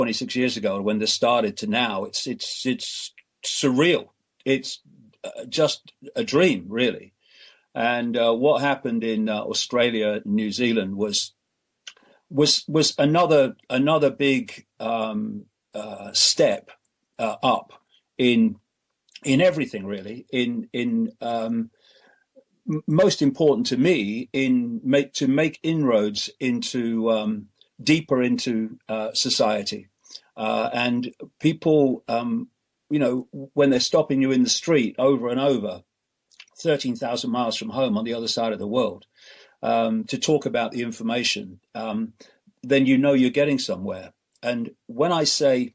26 years ago when this started to now, it's surreal. It's just a dream, really. And what happened in Australia, New Zealand was another big step up in everything, really. In most important to me, to make inroads into deeper into society, and people, when they're stopping you in the street over and over, 13,000 miles from home on the other side of the world, to talk about the information, then you're getting somewhere. And when I say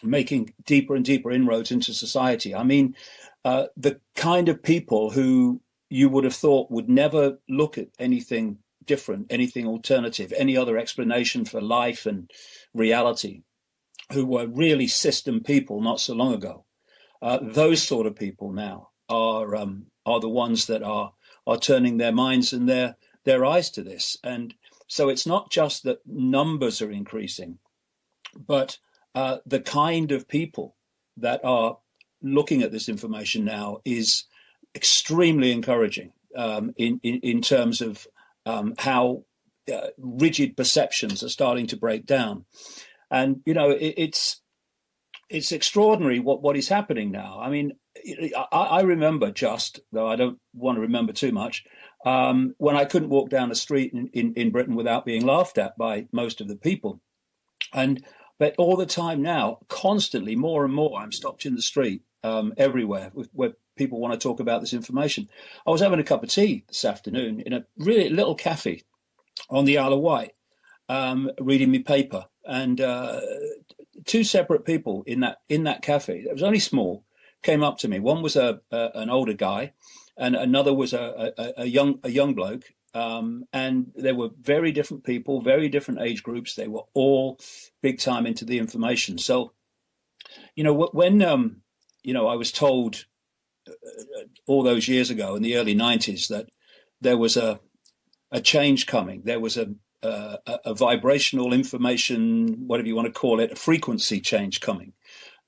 making deeper and deeper inroads into society, I mean the kind of people who you would have thought would never look at anything different, anything alternative, any other explanation for life and reality, who were really system people not so long ago. Those sort of people now are the ones that are turning their minds and their eyes to this. And so it's not just that numbers are increasing, but the kind of people that are looking at this information now is extremely encouraging, in terms of how rigid perceptions are starting to break down. And it's extraordinary what is happening now. I mean, I remember, just though I don't want to remember too much, when I couldn't walk down the street in Britain without being laughed at by most of the people. But all the time now, constantly, more and more, I'm stopped in the street everywhere where people want to talk about this information. I was having a cup of tea this afternoon in a really little cafe on the Isle of Wight, reading my paper, and two separate people in that cafe. It was only small. Came up to me. One was an older guy, and another was a young bloke. And they were very different people, very different age groups. They were all big time into the information. So, when I was told all those years ago in the early 90s that there was a change coming, there was a vibrational information, whatever you want to call it, a frequency change coming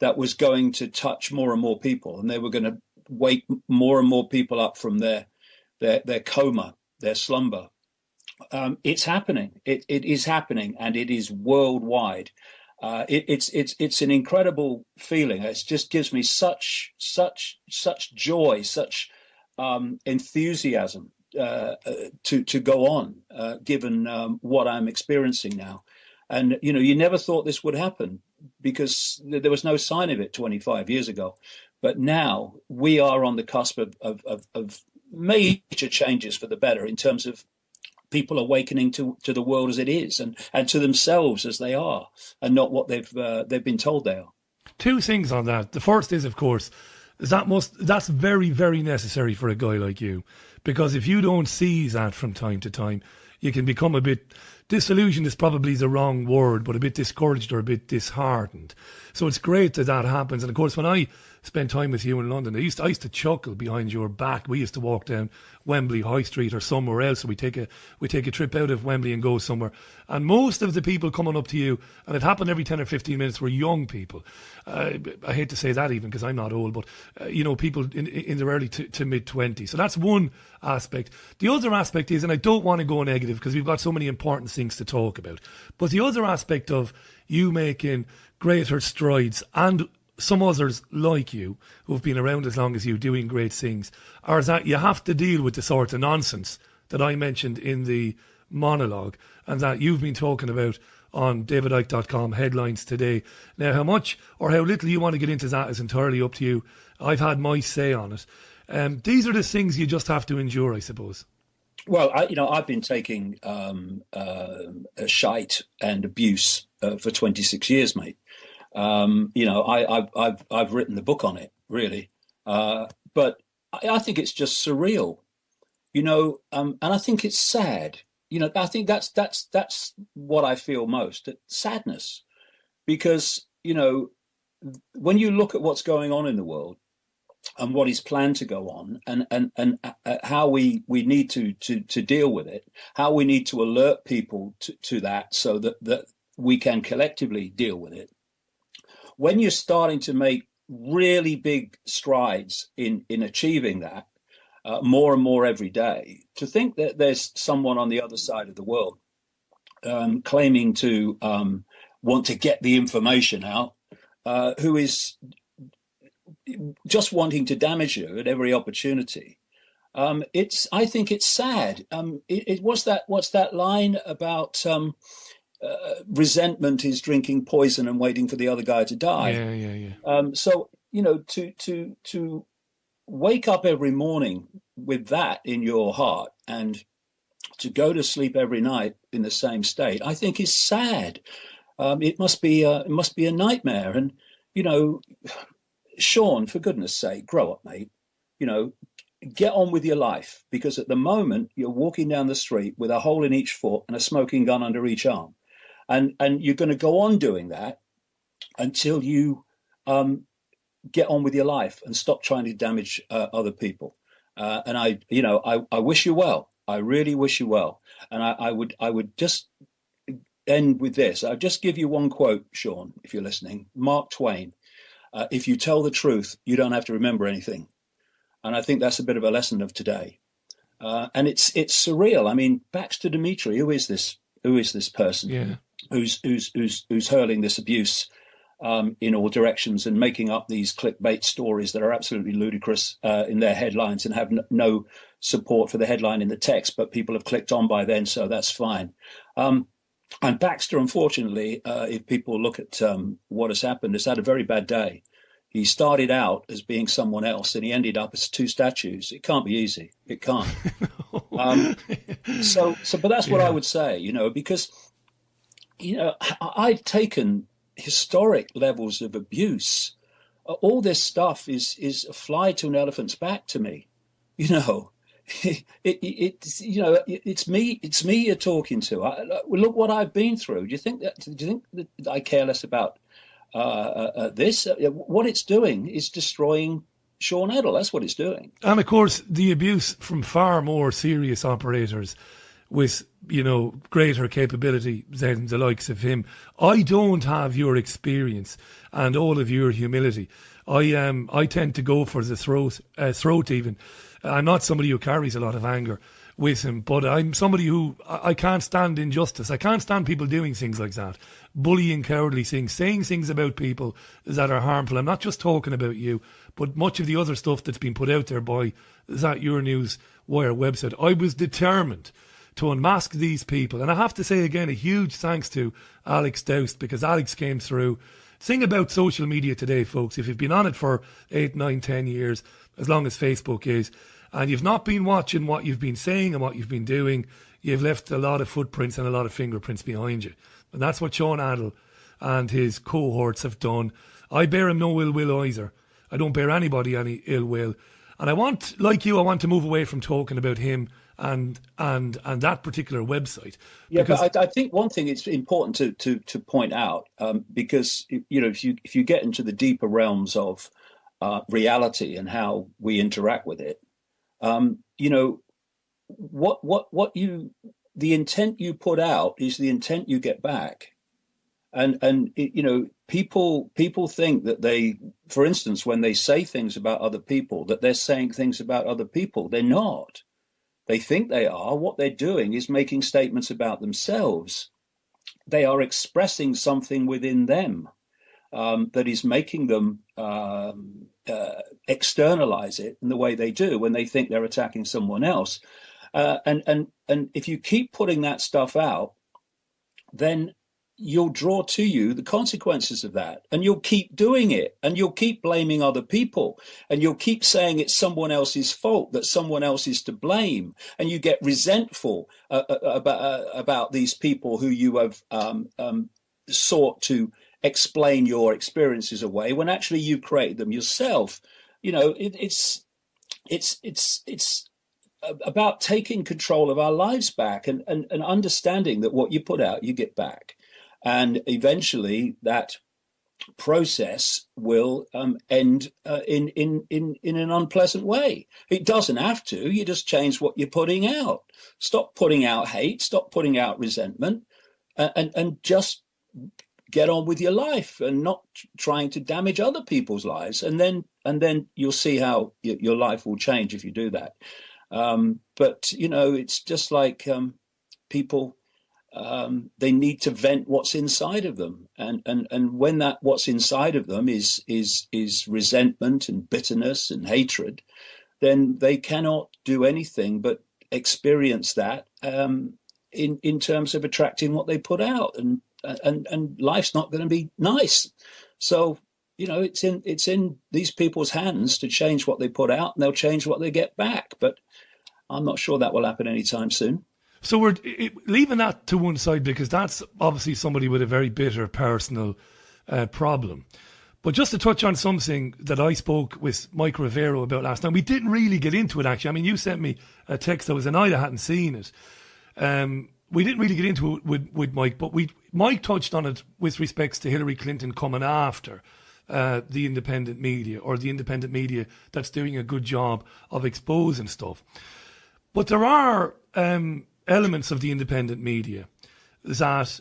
that was going to touch more and more people, and they were going to wake more and more people up from their coma, their slumber. It's happening. It is happening, and it is worldwide. It's an incredible feeling. It just gives me such joy, such enthusiasm to go on, given what I'm experiencing now. And you never thought this would happen, because there was no sign of it 25 years ago. But now we are on the cusp of major changes for the better, in terms of people awakening to the world as it is, and to themselves as they are, and not what they've been told they are. Two things on that. The first is, of course, that's very, very necessary for a guy like you, because if you don't seize that from time to time, you can become a bit disillusioned, is probably the wrong word, but a bit discouraged or a bit disheartened. So it's great that happens. And of course, when I spent time with you in London, I used to chuckle behind your back. We used to walk down Wembley High Street or somewhere else. So we take a trip out of Wembley and go somewhere. And most of the people coming up to you, and it happened every 10 or 15 minutes, were young people. I hate to say that even, because I'm not old, but people in their early to mid 20s. So that's one aspect. The other aspect is, and I don't want to go negative because we've got so many important things to talk about, but the other aspect of you making greater strides, and some others like you who have been around as long as you doing great things, are that you have to deal with the sort of nonsense that I mentioned in the monologue, and that you've been talking about on davidicke.com headlines today. Now, how much or how little you want to get into that is entirely up to you. I've had my say on it. These are the things you just have to endure, I suppose. Well, I've been taking shite and abuse for 26 years, mate. I've written the book on it, really, but I think it's just surreal, and I think it's sad. I think that's what I feel most, sadness, because when you look at what's going on in the world and what is planned to go on, and how we need to deal with it, how we need to alert people to that, so that we can collectively deal with it. When you're starting to make really big strides in achieving that, more and more every day, to think that there's someone on the other side of the world claiming to want to get the information out, who is just wanting to damage you at every opportunity. I think it's sad. What's that line about resentment is drinking poison and waiting for the other guy to die? So to wake up every morning with that in your heart and to go to sleep every night in the same state, I think is sad. It must be a nightmare. And Sean, for goodness sake, grow up, mate. Get on with your life, because at the moment you're walking down the street with a hole in each foot and a smoking gun under each arm, and you're going to go on doing that until you get on with your life and stop trying to damage other people. And I wish you well. I really wish you well. And I would just end with this. I'll just give you one quote, Sean, if you're listening. Mark Twain. If you tell the truth, you don't have to remember anything. And I think that's a bit of a lesson of today. And it's surreal. I mean, Baxter Dimitri, who is this person who's hurling this abuse in all directions and making up these clickbait stories that are absolutely ludicrous in their headlines and have no support for the headline in the text, but people have clicked on by then, so that's fine. And Baxter, unfortunately, if people look at what has happened, has had a very bad day. He started out as being someone else, and he ended up as two statues. It can't be easy. It can't. But that's what I would say, because, I've taken historic levels of abuse. All this stuff is a fly to an elephant's back to me. It's me you're talking to. Look what I've been through. Do you think that I care less about this? What it's doing is destroying Sean Edel. That's what it's doing. And of course, the abuse from far more serious operators with, greater capability than the likes of him. I don't have your experience and all of your humility. I tend to go for the throat even. I'm not somebody who carries a lot of anger with him, but I'm somebody who I can't stand injustice. I can't stand people doing things like that, bullying, cowardly things, saying things about people that are harmful. I'm not just talking about you, but much of the other stuff that's been put out there by that Your News Wire website. I was determined to unmask these people, and I have to say again a huge thanks to Alex Doust, because Alex came through. Thing about social media today, folks, if you've been on it for 8, 9, 10 years, as long as Facebook is, and you've not been watching what you've been saying and what you've been doing, you've left a lot of footprints and a lot of fingerprints behind you. And that's what Sean Adel and his cohorts have done. I bear him no ill will either. I don't bear anybody any ill will. And I want to move away from talking about him and that particular website. Yeah, but I think one thing it's important to point out, because if you get into the deeper realms of reality and how we interact with it, the intent you put out is the intent you get back. And people think that they, for instance, when they say things about other people, that they're saying things about other people. They're not. They think they are. What they're doing is making statements about themselves. They are expressing something within them that is making them externalize it in the way they do when they think they're attacking someone else. And if you keep putting that stuff out, then you'll draw to you the consequences of that, and you'll keep doing it, and you'll keep blaming other people, and you'll keep saying it's someone else's fault, that someone else is to blame, and you get resentful about these people who you have sought to explain your experiences away when actually you've created them yourself. It's about taking control of our lives back and understanding that what you put out, you get back. And eventually that process will end in an unpleasant way. It doesn't have to. You just change what you're putting out. Stop putting out hate. Stop putting out resentment, and just get on with your life and not trying to damage other people's lives, and then you'll see how your life will change if you do that. But it's just like people. They need to vent what's inside of them, and when that what's inside of them is resentment and bitterness and hatred, then they cannot do anything but experience that in terms of attracting what they put out, and life's not going to be nice. So it's in these people's hands to change what they put out, and they'll change what they get back. But I'm not sure that will happen anytime soon. So we're leaving that to one side, because that's obviously somebody with a very bitter personal problem. But just to touch on something that I spoke with Mike Rivero about last night, we didn't really get into it, actually. I mean, you sent me a text that was a night I hadn't seen it. We didn't really get into it with Mike, but Mike touched on it with respects to Hillary Clinton coming after the independent media, or the independent media that's doing a good job of exposing stuff. But there are elements of the independent media that,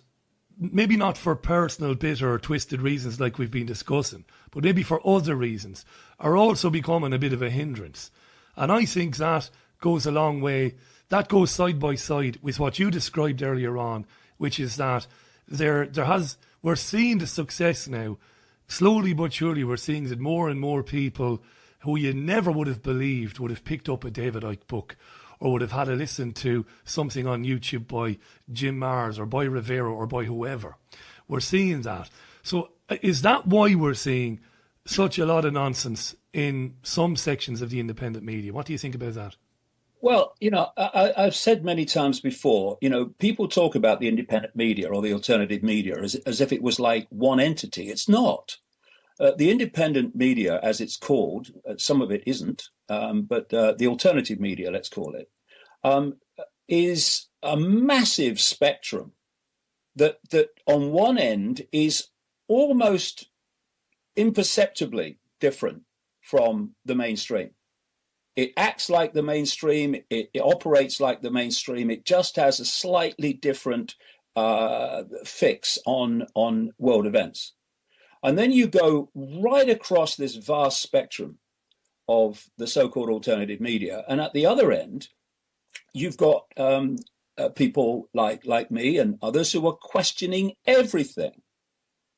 maybe not for personal, bitter or twisted reasons like we've been discussing, but maybe for other reasons, are also becoming a bit of a hindrance. And I think that goes a long way. That goes side by side with what you described earlier on, which is that we're seeing the success now. Slowly but surely, we're seeing that more and more people who you never would have believed would have picked up a David Icke book, or would have had a listen to something on YouTube by Jim Mars or by Rivero or by whoever. We're seeing that. So is that why we're seeing such a lot of nonsense in some sections of the independent media? What do you think about that? Well, I've said many times before, people talk about the independent media or the alternative media as if it was like one entity. It's not. The independent media, as it's called, some of it isn't, but the alternative media, let's call it, is a massive spectrum that on one end is almost imperceptibly different from the mainstream. It acts like the mainstream, it operates like the mainstream, it just has a slightly different fix on world events. And then you go right across this vast spectrum of the so-called alternative media. And at the other end, you've got people like me and others who are questioning everything.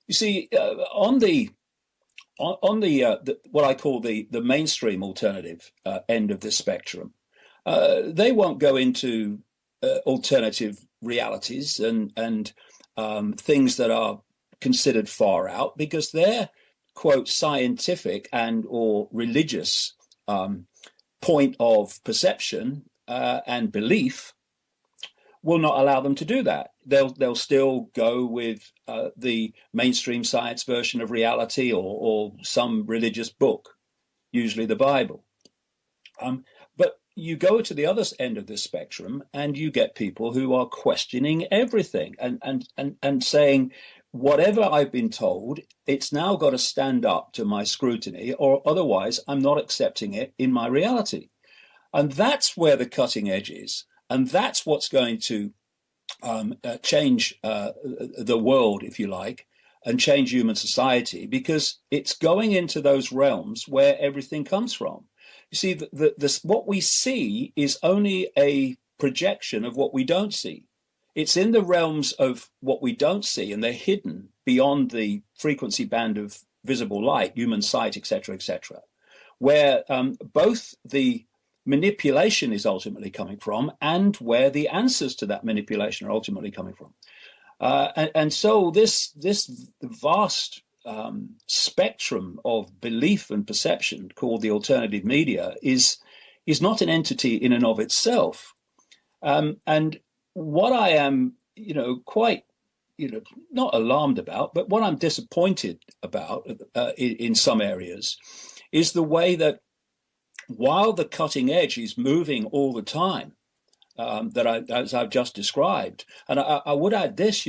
You see, on the what I call the mainstream alternative end of the spectrum, they won't go into alternative realities and things that are considered far out, because their quote scientific and or religious point of perception and belief will not allow them to do that. They'll still go with the mainstream science version of reality, or some religious book, usually the Bible. But you go to the other end of this spectrum, and you get people who are questioning everything and saying, whatever I've been told, it's now got to stand up to my scrutiny, or otherwise I'm not accepting it in my reality. And that's where the cutting edge is. And that's what's going to change the world, if you like, and change human society, because it's going into those realms where everything comes from. You see, what we see is only a projection of what we don't see. It's in the realms of what we don't see, and they're hidden beyond the frequency band of visible light, human sight, etc., where both the manipulation is ultimately coming from, and where the answers to that manipulation are ultimately coming from. And so this vast spectrum of belief and perception called the alternative media is not an entity in and of itself. And what I am, quite, not alarmed about, but what I'm disappointed about in some areas is the way that while the cutting edge is moving all the time, as I've just described, and I would add this,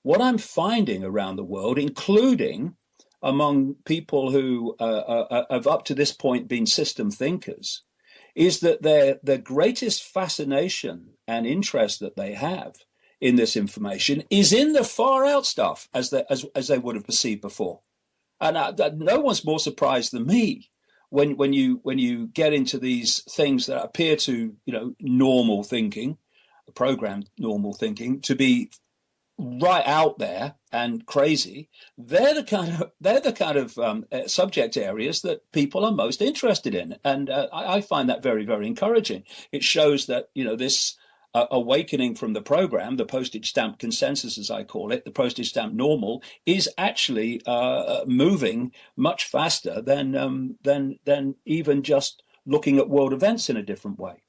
what I'm finding around the world, including among people who have up to this point been system thinkers, is that their greatest fascination and interest that they have in this information is in the far out stuff as they would have perceived before. And no one's more surprised than me when you get into these things that appear to, normal thinking, programmed normal thinking, to be right out there and crazy. They're the kind of subject areas that people are most interested in, and I find that very, very encouraging. It shows that this awakening from the program, the postage stamp consensus, as I call it, the postage stamp normal, is actually moving much faster than even just looking at world events in a different way.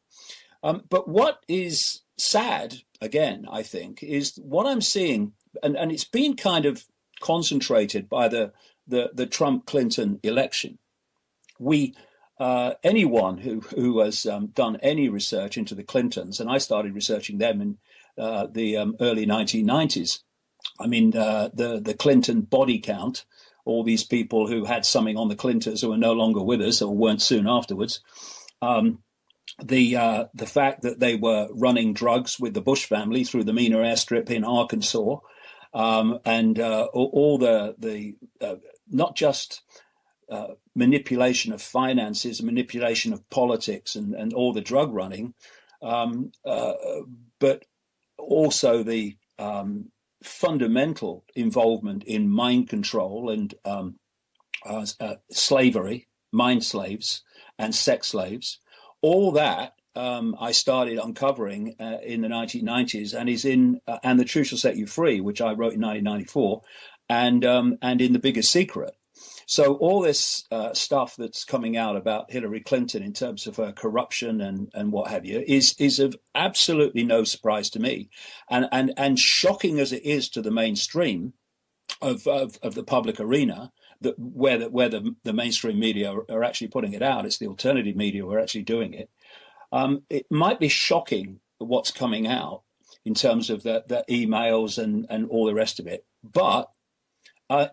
But what is sad, again, I think, is what I'm seeing, and it's been kind of concentrated by the Trump-Clinton election. Anyone who has done any research into the Clintons, and I started researching them in the early 1990s. I mean, the Clinton body count, all these people who had something on the Clintons who are no longer with us or weren't soon afterwards. The fact that they were running drugs with the Bush family through the Mena airstrip in Arkansas, and all the not just manipulation of finances, manipulation of politics, and all the drug running, but also the fundamental involvement in mind control and slavery, mind slaves and sex slaves. All that I started uncovering in the 1990s, and is in And the Truth Shall Set You Free, which I wrote in 1994, and in The Biggest Secret. So all this stuff that's coming out about Hillary Clinton in terms of her corruption and what have you is of absolutely no surprise to me, and shocking as it is to the mainstream of the public arena, that where the mainstream media are actually putting it out. It's the alternative media who are actually doing it. It might be shocking what's coming out in terms of the emails and all the rest of it, but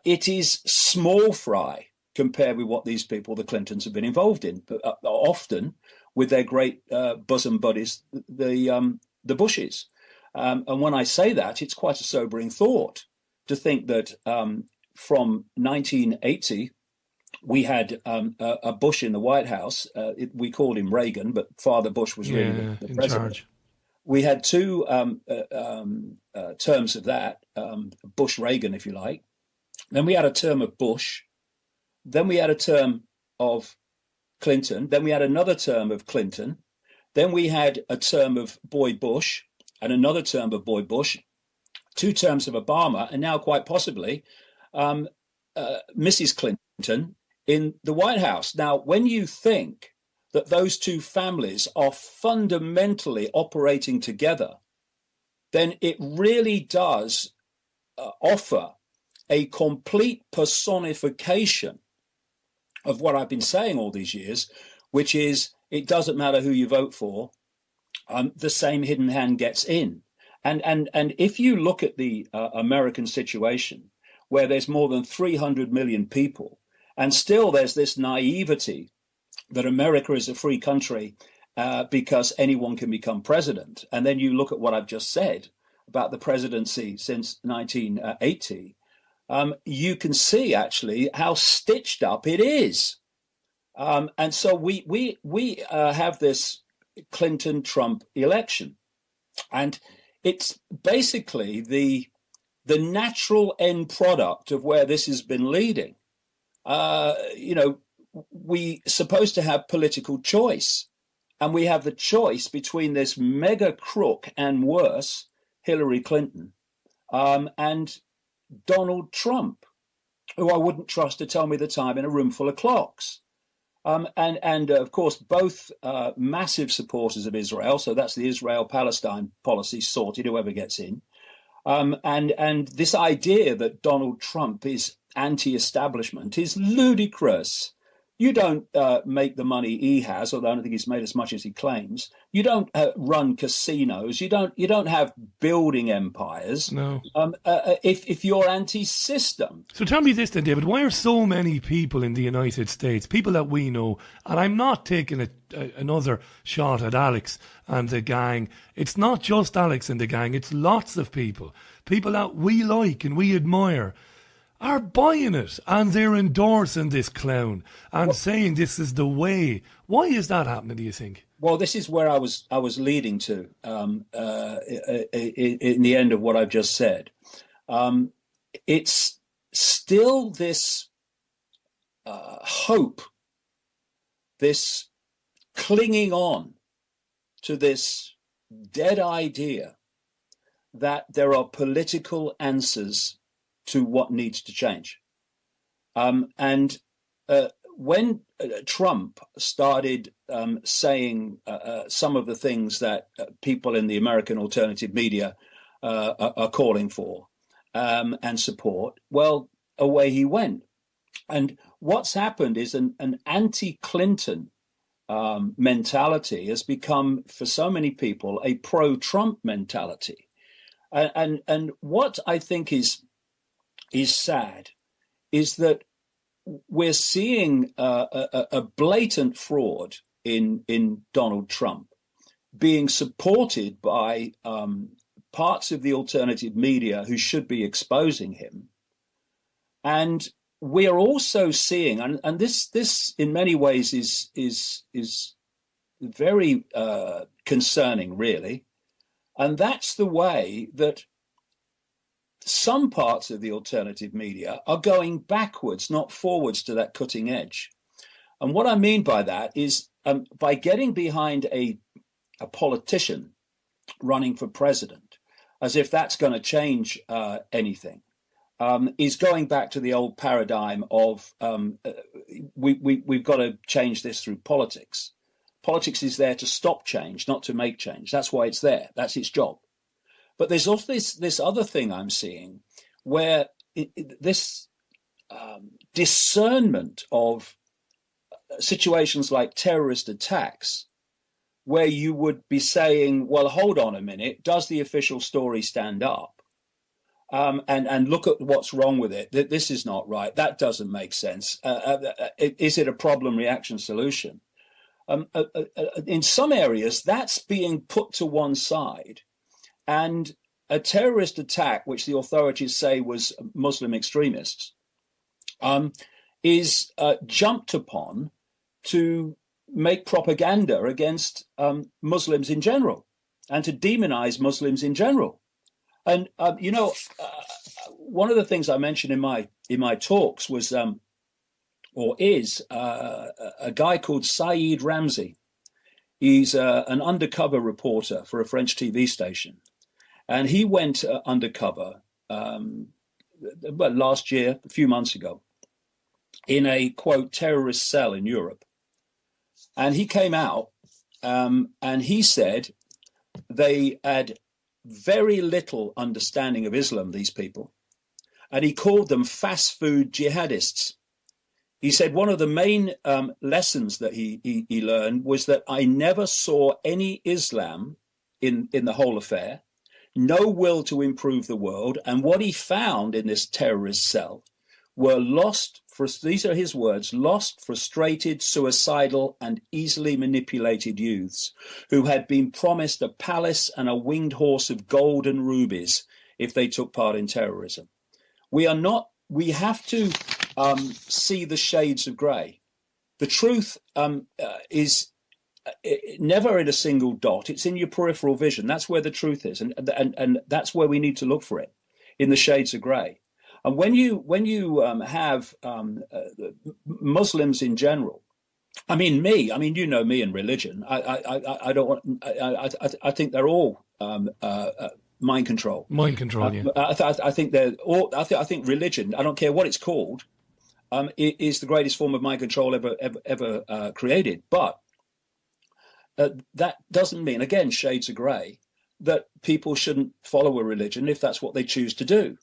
it is small fry compared with what these people, the Clintons, have been involved in, often with their great bosom buddies, the Bushes. And when I say that, it's quite a sobering thought to think that from 1980, we had a Bush in the White House. We called him Reagan, but Father Bush was really the in president. charge. We had two terms of that, Bush-Reagan, if you like. Then we had a term of Bush. Then we had a term of Clinton. Then we had another term of Clinton. Then we had a term of Boy Bush and another term of Boy Bush, two terms of Obama, and now quite possibly Mrs. Clinton in the White House. Now, when you think that those two families are fundamentally operating together, then it really does offer a complete personification of what I've been saying all these years, which is it doesn't matter who you vote for, the same hidden hand gets in. And if you look at the American situation, where there's more than 300 million people, and still there's this naivety that America is a free country because anyone can become president. And then you look at what I've just said about the presidency since 1980, you can see actually how stitched up it is. And so we have this Clinton-Trump election, and it's basically the natural end product of where this has been leading. We're supposed to have political choice, and we have the choice between this mega crook and worse, Hillary Clinton, and Donald Trump, who I wouldn't trust to tell me the time in a room full of clocks. And of course, both massive supporters of Israel. So that's the Israel-Palestine policy sorted, whoever gets in. And this idea that Donald Trump is anti-establishment is ludicrous. You don't make the money he has, although I don't think he's made as much as he claims. You don't run casinos. You don't have building empires. No. If you're anti-system. So tell me this then, David. Why are so many people in the United States, people that we know, and I'm not taking another shot at Alex and the gang. It's not just Alex and the gang. It's lots of people that we like and we admire, are buying it and they're endorsing this clown and saying this is the way. Why is that happening, do you think? Well, this is where I was leading to in the end of what I've just said. It's still this hope, this clinging on to this dead idea that there are political answers to what needs to change. And when Trump started saying some of the things that people in the American alternative media are calling for and support, well, away he went. And what's happened is an anti-Clinton mentality has become, for so many people, a pro-Trump mentality. And what I think is sad is that we're seeing a blatant fraud in Donald Trump being supported by parts of the alternative media who should be exposing him. And we are also seeing, and this in many ways is very concerning, really. And that's the way that some parts of the alternative media are going backwards, not forwards to that cutting edge. And what I mean by that is by getting behind a politician running for president, as if that's going to change anything, is going back to the old paradigm of we've got to change this through politics. Politics is there to stop change, not to make change. That's why it's there. That's its job. But there's also this other thing I'm seeing where this discernment of situations like terrorist attacks, where you would be saying, well, hold on a minute, does the official story stand up? And look at what's wrong with it. This is not right. That doesn't make sense. Is it a problem, reaction, solution? In some areas, that's being put to one side. And a terrorist attack, which the authorities say was Muslim extremists, is jumped upon to make propaganda against Muslims in general and to demonize Muslims in general. And, one of the things I mentioned in my talks was is a guy called Saeed Ramzi. He's an undercover reporter for a French TV station. And he went undercover last year, a few months ago, in a, quote, terrorist cell in Europe. And he came out and he said they had very little understanding of Islam, these people. And he called them fast food jihadists. He said one of the main lessons that he learned was that I never saw any Islam in the whole affair, no will to improve the world. And what he found in this terrorist cell were these are his words, lost, frustrated, suicidal, and easily manipulated youths who had been promised a palace and a winged horse of gold and rubies if they took part in terrorism. We have to see the shades of grey. The truth is never in a single dot. It's in your peripheral vision. That's where the truth is, and that's where we need to look for it, in the shades of grey. And when you have Muslims in general, I mean me and religion. I don't want. I think they're all mind control. Mind control. Yeah. I think they're all. I think religion. I don't care what it's called. It is the greatest form of mind control ever created. But that doesn't mean, again, shades of grey, that people shouldn't follow a religion if that's what they choose to do.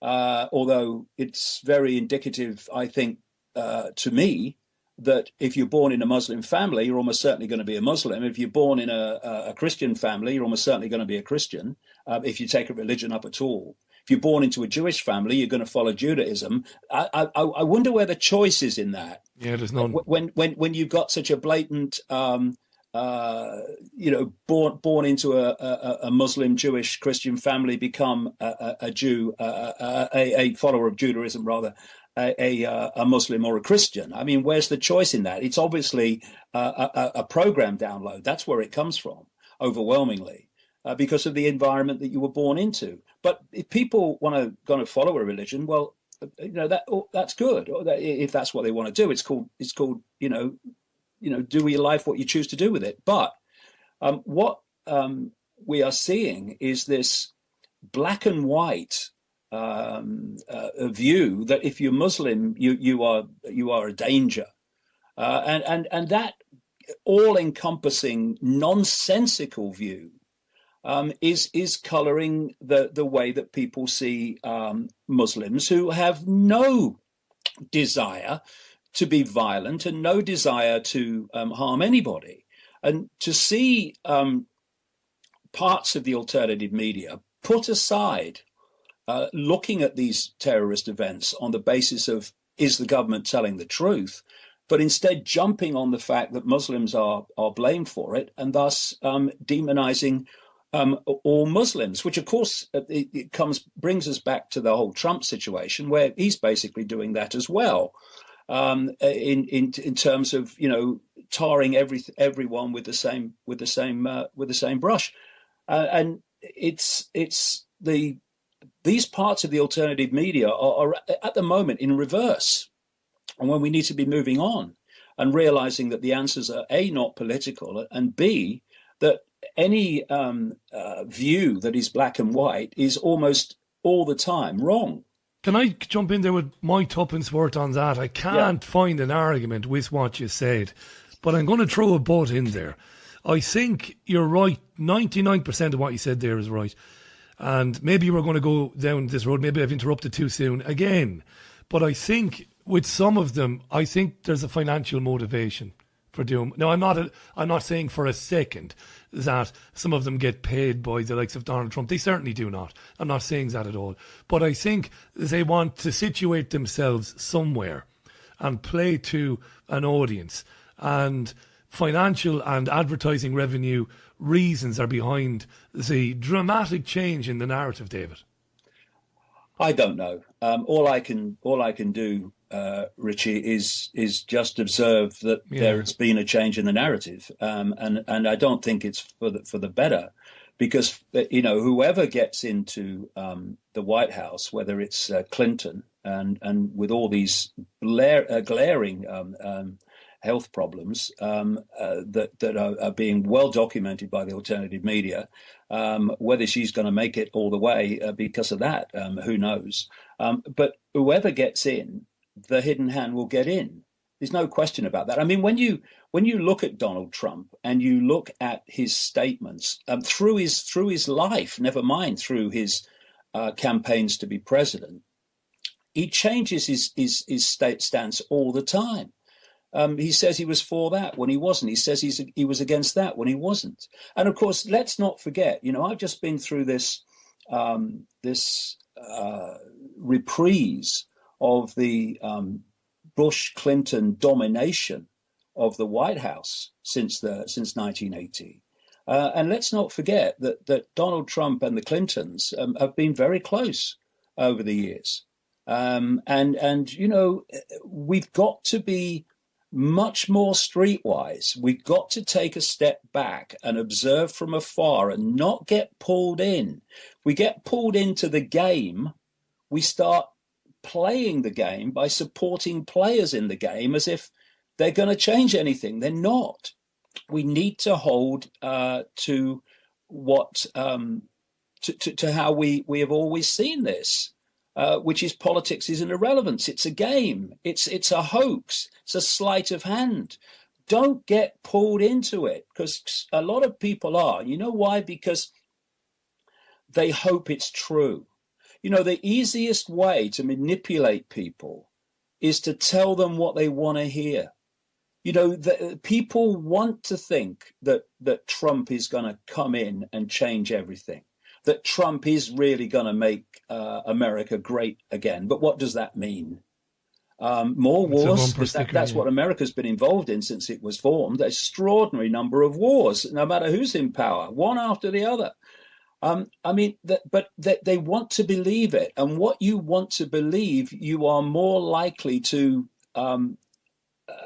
Although it's very indicative, I think, to me, that if you're born in a Muslim family, you're almost certainly going to be a Muslim. If you're born in a Christian family, you're almost certainly going to be a Christian, if you take a religion up at all. If you're born into a Jewish family, you're going to follow Judaism. I wonder where the choice is in that. Yeah, there's none. When you've got such a blatant, born into a Muslim, Jewish, Christian family, become a Jew, a follower of Judaism rather, a Muslim or a Christian. I mean, where's the choice in that? It's obviously a program download. That's where it comes from, overwhelmingly, because of the environment that you were born into. But if people want to follow a religion, well, that's good. If that's what they want to do, it's called do with your life what you choose to do with it. But what we are seeing is this black and white a view that if you're Muslim, you are a danger, and that all-encompassing nonsensical view is colouring the way that people see Muslims, who have no desire to be violent and no desire to harm anybody. And to see parts of the alternative media put aside looking at these terrorist events on the basis of, is the government telling the truth, but instead jumping on the fact that Muslims are blamed for it, and thus demonizing all Muslims, which of course brings us back to the whole Trump situation, where he's basically doing that as well, in terms of tarring everyone with the same brush, and these parts of the alternative media are at the moment in reverse, and when we need to be moving on and realizing that the answers are A, not political, and B, that any view that is black and white is almost all the time wrong. Can I jump in there with my tuppence worth on that? I can't find an argument with what you said, but I'm going to throw a but in there. I think you're right. 99% of what you said there is right. And maybe we're going to go down this road. Maybe I've interrupted too soon again. But I think with some of them, I think there's a financial motivation for doing. Now, I'm not saying for a second that some of them get paid by the likes of Donald Trump. They certainly do not. I'm not saying that at all. But I think they want to situate themselves somewhere and play to an audience. And financial and advertising revenue reasons are behind the dramatic change in the narrative, David. I don't know. All I can do, Richie, is just observe that there has been a change in the narrative, and I don't think it's for the better, because whoever gets into the White House, whether it's Clinton and with all these glaring health problems that are being well documented by the alternative media. Whether she's going to make it all the way because of that, who knows? But whoever gets in, the hidden hand will get in. There's no question about that. I mean, when you look at Donald Trump and you look at his statements through his life, never mind through his campaigns to be president, he changes his state stance all the time. He says he was for that when he wasn't. He says he was against that when he wasn't. And of course, let's not forget. I've just been through this reprise of the Bush-Clinton domination of the White House since 1980. And let's not forget that Donald Trump and the Clintons have been very close over the years. And we've got to be much more streetwise. We've got to take a step back and observe from afar and not get pulled in. We get pulled into the game. We start playing the game by supporting players in the game as if they're going to change anything. They're not. We need to hold to what to how we have always seen this. Which is politics is an irrelevance. It's a game. It's a hoax. It's a sleight of hand. Don't get pulled into it, because a lot of people are. You know why? Because they hope it's true. The easiest way to manipulate people is to tell them what they want to hear. People want to think that Trump is going to come in and change everything, that Trump is really going to make America great again. But what does that mean? More It's a wars, bumper because sticker, that's yeah. what America's been involved in since it was formed. An extraordinary number of wars, no matter who's in power, one after the other. They want to believe it, and what you want to believe, you are more likely to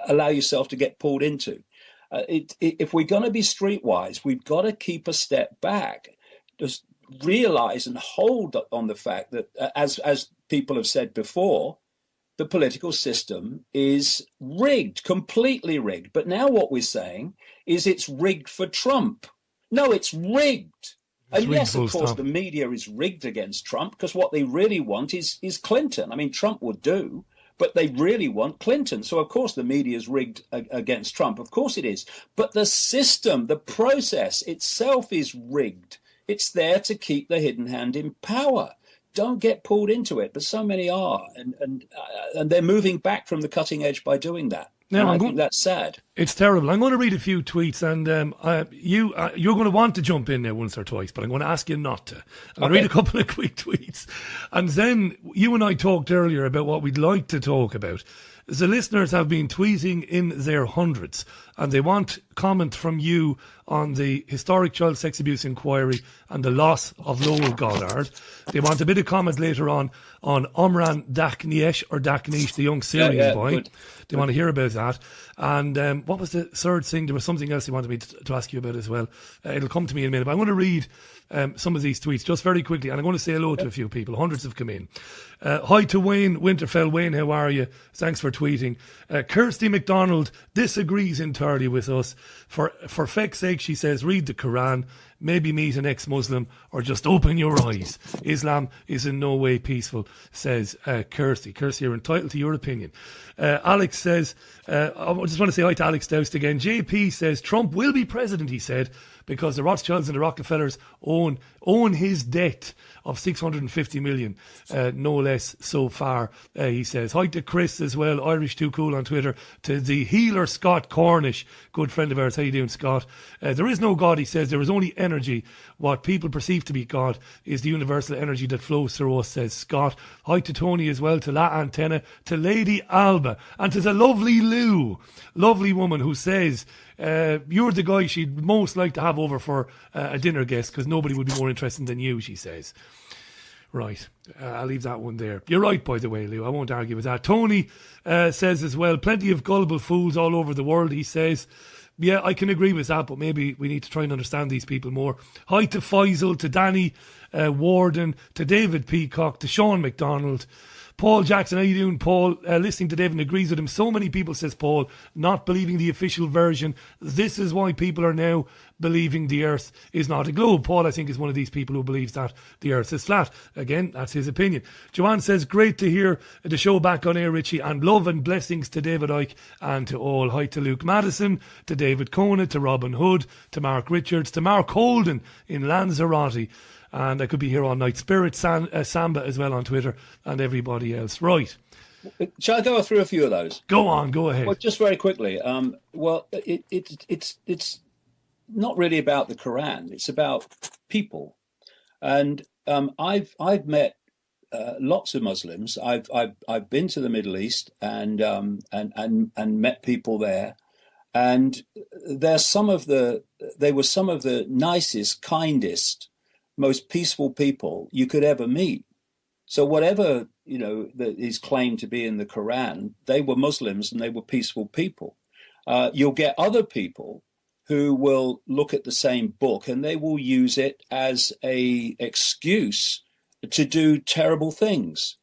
allow yourself to get pulled into. If we're going to be streetwise, we've got to keep a step back, just realize and hold on the fact that, as people have said before, the political system is rigged, completely rigged. But now what we're saying is it's rigged for Trump. No, it's rigged. It's And rigged, yes, of full course, stop. the media is rigged against Trump, because what they really want is Clinton. I mean, Trump would do, but they really want Clinton. So, of course, the media is rigged against Trump. Of course it is. But the system, the process itself is rigged. It's there to keep the hidden hand in power. Don't get pulled into it, but so many are, and they're moving back from the cutting edge by doing that. Now And I'm I think going. that's sad. It's terrible. I'm going to read a few tweets, and you're going to want to jump in there once or twice, but I'm going to ask you not to. I'll read a Okay. couple of quick tweets, and then you and I talked earlier about what we'd like to talk about. The listeners have been tweeting in their hundreds, and they want comment from you on the historic child sex abuse inquiry and the loss of Lowell Goddard. They want a bit of comment later on Omran Dakniesh or Daknish, the young Syrian boy. Good. They want to hear about that. And what was the third thing? There was something else he wanted me to ask you about as well. It'll come to me in a minute. But I'm going to read some of these tweets just very quickly. And I'm going to say hello to a few people. Hundreds have come in. Hi to Wayne Winterfell. Wayne, how are you? Thanks for tweeting. Kirsty McDonald disagrees entirely with us. For feck's sake, she says, read the Quran, maybe meet an ex-Muslim, or just open your eyes. Islam is in no way peaceful, says Kirsty. Kirsty, you're entitled to your opinion. Alex says, I just want to say hi to Alex Doust again. JP says, Trump will be president, he said, because the Rothschilds and the Rockefellers own his debt of 650 million, no less so far, he says. Hi to Chris as well, Irish Too Cool on Twitter, to the healer Scott Cornish, good friend of ours. How you doing, Scott? There is no God, he says, there is only energy. What people perceive to be God is the universal energy that flows through us, says Scott. Hi to Tony as well, to La Antenna, to Lady Alba, and to the lovely Lou, lovely woman who says, you're the guy she'd most like to have over for a dinner guest, because nobody would be more interesting than you, she says. Right, I'll leave that one there. You're right, by the way, Lou, I won't argue with that. Tony says as well, plenty of gullible fools all over the world, he says. Yeah, I can agree with that, but maybe we need to try and understand these people more. Hi to Faisal, to Danny Warden, to David Peacock, to Sean McDonald. Paul Jackson, how you doing, Paul? Listening to David agrees with him. So many people, says Paul, not believing the official version. This is why people are now believing the earth is not a globe. Paul, I think, is one of these people who believes that the earth is flat. Again, that's his opinion. Joanne says, great to hear the show back on air, Richie, and love and blessings to David Icke and to all. Hi to Luke Madison, to David Conant, to Robin Hood, to Mark Richards, to Mark Holden in Lanzarote. And I could be here all night. Spirit Samba as well on Twitter, and everybody else. Right. Shall I go through a few of those? Go on, go ahead. Well, just very quickly. It's not really about the Quran. It's about people. And I've met lots of Muslims. I've been to the Middle East and met people there. And they were some of the nicest, kindest, most peaceful people you could ever meet. So whatever, that is claimed to be in the Quran, they were Muslims and they were peaceful people. You'll get other people who will look at the same book and they will use it as a excuse to do terrible things,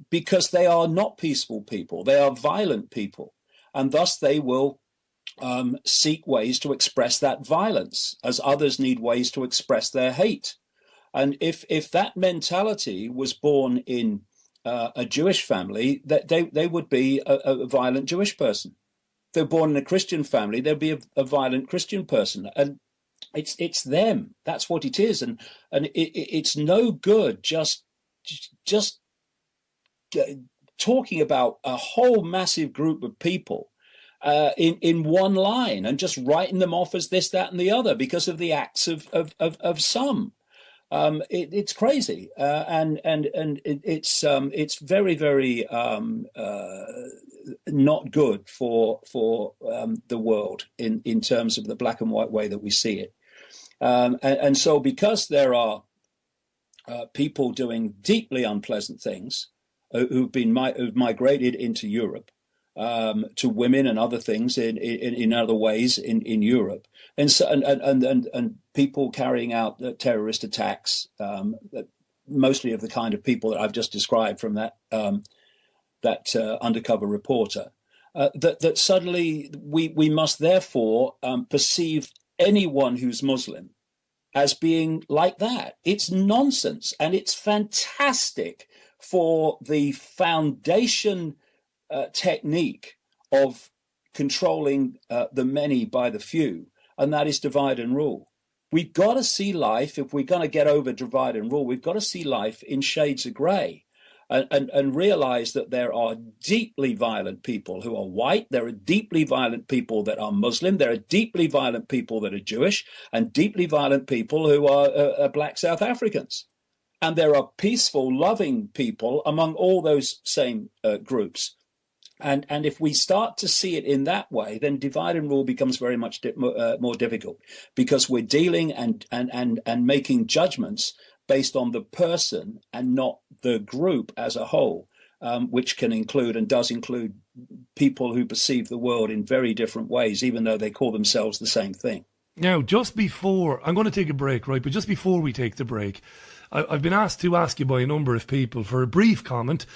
because they are not peaceful people. They are violent people. And thus they will seek ways to express that violence, as others need ways to express their hate. And if that mentality was born in a Jewish family, that they would be a violent Jewish person. If they're born in a Christian family, they'd be a violent Christian person. And it's them. That's what it is. And it's no good just talking about a whole massive group of people in one line and just writing them off as this, that, and the other because of the acts of some. It's crazy, it's very, very not good for the world in terms of the black and white way that we see it. And so, because there are people doing deeply unpleasant things who've migrated into Europe, to women and other things in other ways in Europe, and so and people carrying out terrorist attacks, mostly of the kind of people that I've just described from that undercover reporter. That suddenly we must therefore perceive anyone who's Muslim as being like that. It's nonsense, and it's fantastic for the foundation technique of controlling the many by the few, and that is divide and rule. We've got to see life, if we're going to get over divide and rule, we've got to see life in shades of grey, and realize that there are deeply violent people who are white, there are deeply violent people that are Muslim, there are deeply violent people that are Jewish, and deeply violent people who are black South Africans. And there are peaceful, loving people among all those same groups. And if we start to see it in that way, then divide and rule becomes very much more difficult, because we're dealing and making judgments based on the person and not the group as a whole, which can include and does include people who perceive the world in very different ways, even though they call themselves the same thing. Now, just before, I'm going to take a break, right? But just before we take the break, I've been asked to ask you by a number of people for a brief comment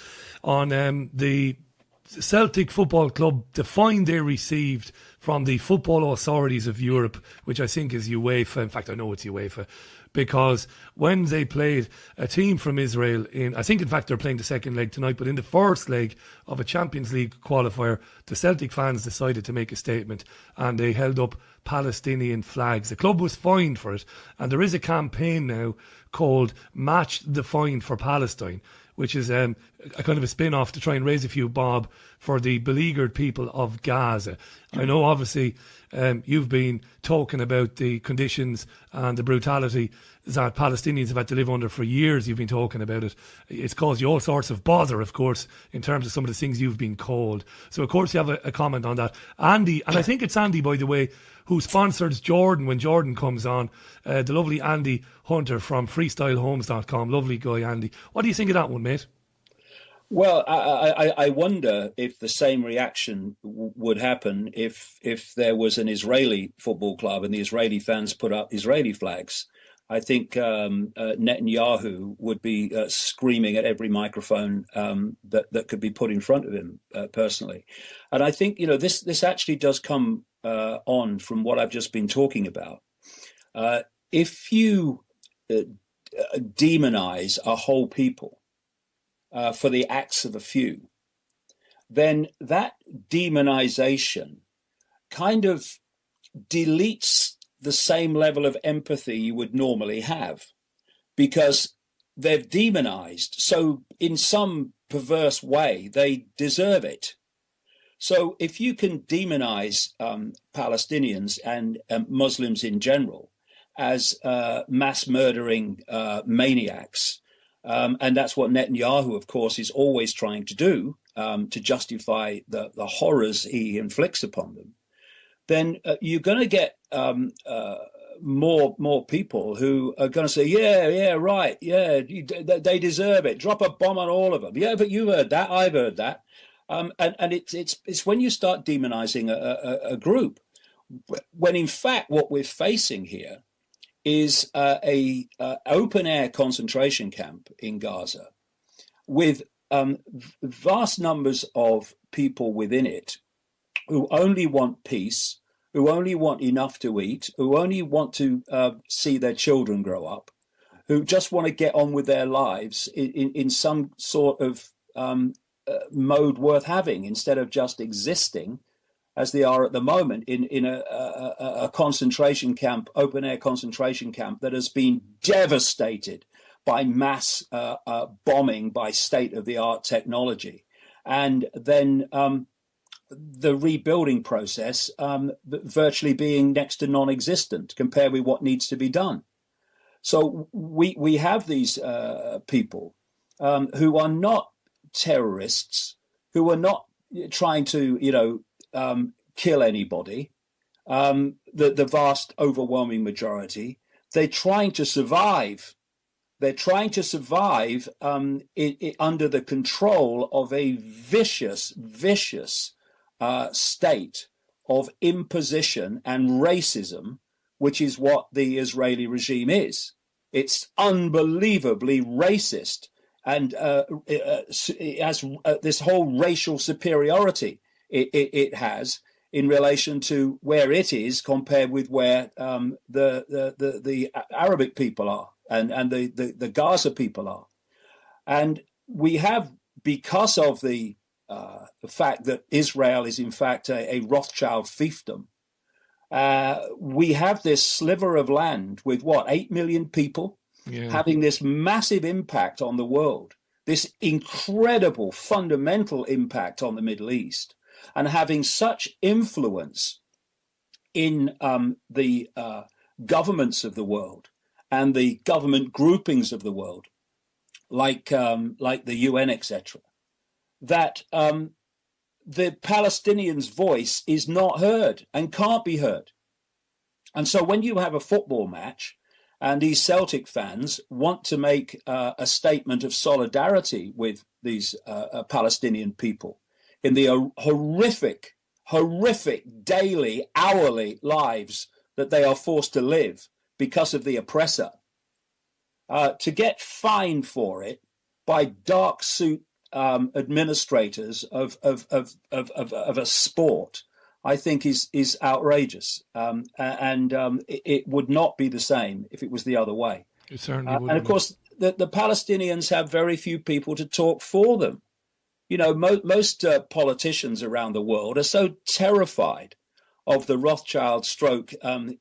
on the Celtic Football Club, the fine they received from the football authorities of Europe, which I think is UEFA. In fact, I know it's UEFA, because when they played a team from Israel I think in fact they're playing the second leg tonight, but in the first leg of a Champions League qualifier, the Celtic fans decided to make a statement and they held up Palestinian flags. The club was fined for it, and there is a campaign now called Match the Fine for Palestine, which is a kind of a spin-off to try and raise a few bob for the beleaguered people of Gaza. I know, obviously, you've been talking about the conditions and the brutality that Palestinians have had to live under for years. You've been talking about it. It's caused you all sorts of bother, of course, in terms of some of the things you've been called. So, of course, you have a comment on that. Andy, and I think it's Andy, by the way, who sponsors Jordan when Jordan comes on, the lovely Andy Hunter from freestylehomes.com. Lovely guy, Andy. What do you think of that one, mate? Well, I wonder if the same reaction would happen if there was an Israeli football club and the Israeli fans put up Israeli flags. I think Netanyahu would be screaming at every microphone that could be put in front of him personally. And I think, this actually does come on from what I've just been talking about. If you demonize a whole people for the acts of a few, then that demonization kind of deletes the same level of empathy you would normally have, because they've demonized. So in some perverse way, they deserve it. So if you can demonize Palestinians and Muslims in general as mass murdering maniacs, and that's what Netanyahu, of course, is always trying to do, to justify the horrors he inflicts upon them, then you're going to get more people who are going to say, yeah, right, yeah, they deserve it. Drop a bomb on all of them. Yeah, but you've heard that, I've heard that. And it's when you start demonizing a group, when in fact what we're facing here is a open air concentration camp in Gaza with vast numbers of people within it who only want peace, who only want enough to eat, who only want to see their children grow up, who just want to get on with their lives in some sort of mode worth having, instead of just existing as they are at the moment in a concentration camp, open air concentration camp that has been devastated by mass bombing by state of the art technology. And then the rebuilding process virtually being next to non-existent compared with what needs to be done. So we have these people who are not terrorists, who are not trying to kill anybody. The vast overwhelming majority, they're trying to survive. They're trying to survive under the control of a vicious state of imposition and racism, which is what the Israeli regime is. It's unbelievably racist, and it has this whole racial superiority it has in relation to where it is compared with where the Arabic people are and the Gaza people are. And we have, because of the fact that Israel is in fact a Rothschild fiefdom, we have this sliver of land with 8 million people having this massive impact on the world, this incredible fundamental impact on the Middle East, and having such influence in the governments of the world and the government groupings of the world, like the UN, etc., that the Palestinians' voice is not heard and can't be heard. And so when you have a football match and these Celtic fans want to make a statement of solidarity with these Palestinian people in the horrific daily, hourly lives that they are forced to live because of the oppressor, to get fined for it by dark suit administrators of a sport, I think is outrageous, and it would not be the same if it was the other way. It certainly would. And of course, the Palestinians have very few people to talk for them. Most politicians around the world are so terrified of the Rothschild stroke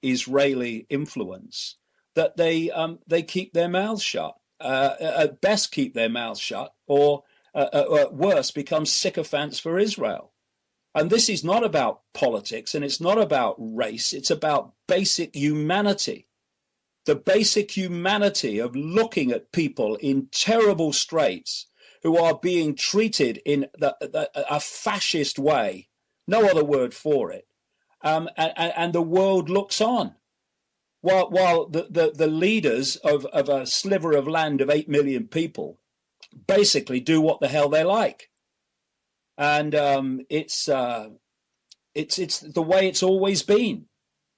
Israeli influence that they keep their mouths shut. At best, keep their mouths shut, or at worst, become sycophants for Israel. And this is not about politics, and it's not about race. It's about basic humanity. The basic humanity of looking at people in terrible straits who are being treated in a fascist way, no other word for it, and the world looks on while the leaders of a sliver of land of 8 million people basically do what the hell they like. And it's the way it's always been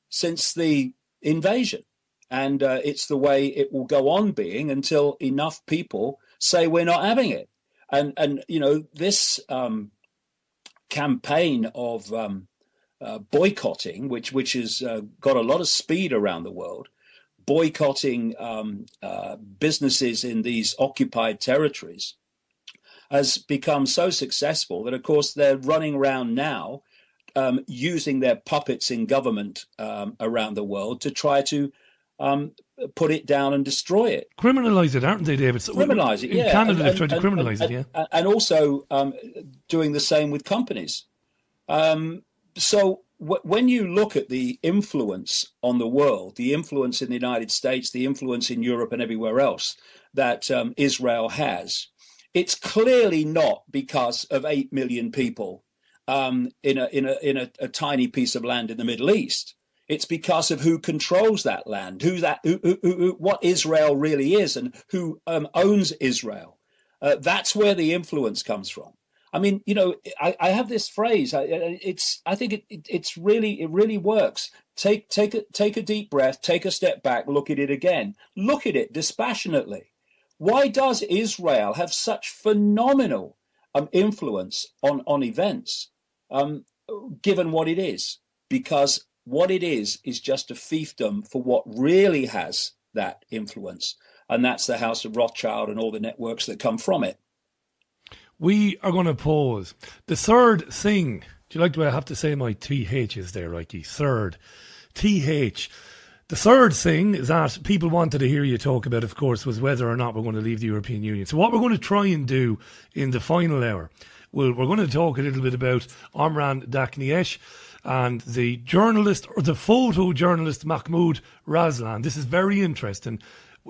since the invasion, and it's the way it will go on being until enough people say we're not having it. And this campaign of boycotting, which has got a lot of speed around the world, boycotting businesses in these occupied territories, has become so successful that, of course, they're running around now using their puppets in government around the world to try to put it down and destroy it. Criminalise it, aren't they, David? Criminalise it, yeah. In Canada, they've tried to criminalise it, yeah. And also doing the same with companies. So when you look at the influence on the world, the influence in the United States, the influence in Europe and everywhere else that Israel has, it's clearly not because of 8 million people in a tiny piece of land in the Middle East. It's because of who controls that land, what Israel really is, and who owns Israel. That's where the influence comes from. I mean, I have this phrase. I think it really works. Take a deep breath, take a step back, look at it again, look at it dispassionately. Why does Israel have such phenomenal influence on events, given what it is? Because what it is just a fiefdom for what really has that influence, and that's the House of Rothschild and all the networks that come from it. We are going to pause. The third thing, do you like the way I have to say my THs there, Icke? Third. TH. The third thing that people wanted to hear you talk about, of course, was whether or not we're going to leave the European Union. So what we're going to try and do in the final hour, we're going to talk a little bit about Omran Dakniesh and the journalist, or the photojournalist, Mahmoud Razlan. This is very interesting.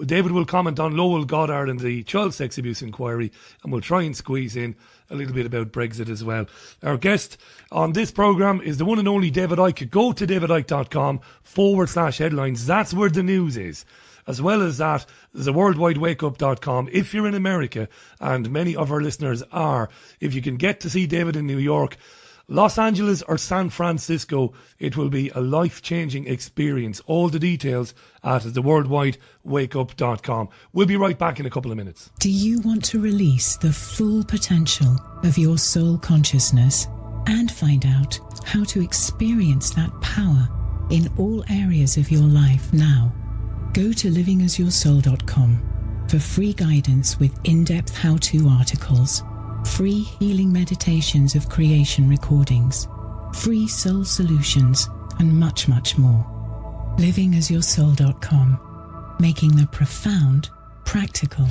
David will comment on Lowell Goddard and the child sex abuse inquiry, and we'll try and squeeze in a little bit about Brexit as well. Our guest on this programme is the one and only David Icke. Go to davidicke.com/headlines. That's where the news is. As well as that, there's a worldwidewakeup.com. If you're in America, and many of our listeners are, if you can get to see David in New York, Los Angeles or San Francisco, it will be a life-changing experience. All the details at theworldwidewakeup.com. We'll be right back in a couple of minutes. Do you want to release the full potential of your soul consciousness and find out how to experience that power in all areas of your life now? Go to livingasyoursoul.com for free guidance with in-depth how-to articles, free healing meditations of creation recordings, free soul solutions, and much, much more. Livingasyoursoul.com, making the profound practical.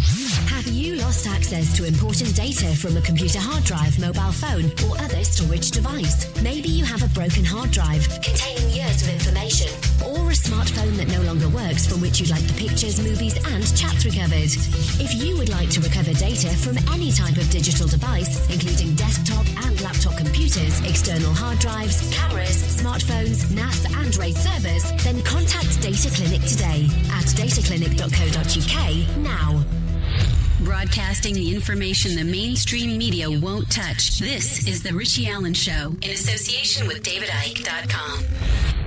Have you lost access to important data from a computer hard drive, mobile phone, or other storage device? Maybe you have a broken hard drive containing years of information, or a smartphone that no longer works from which you'd like the pictures, movies, and chats recovered. If you would like to recover data from any type of digital device, including desktop and laptop computers, external hard drives, cameras, smartphones, NAS, and RAID servers, then contact Data Clinic today at dataclinic.co.uk now. Broadcasting the information the mainstream media won't touch. This is The Richie Allen Show in association with DavidIcke.com.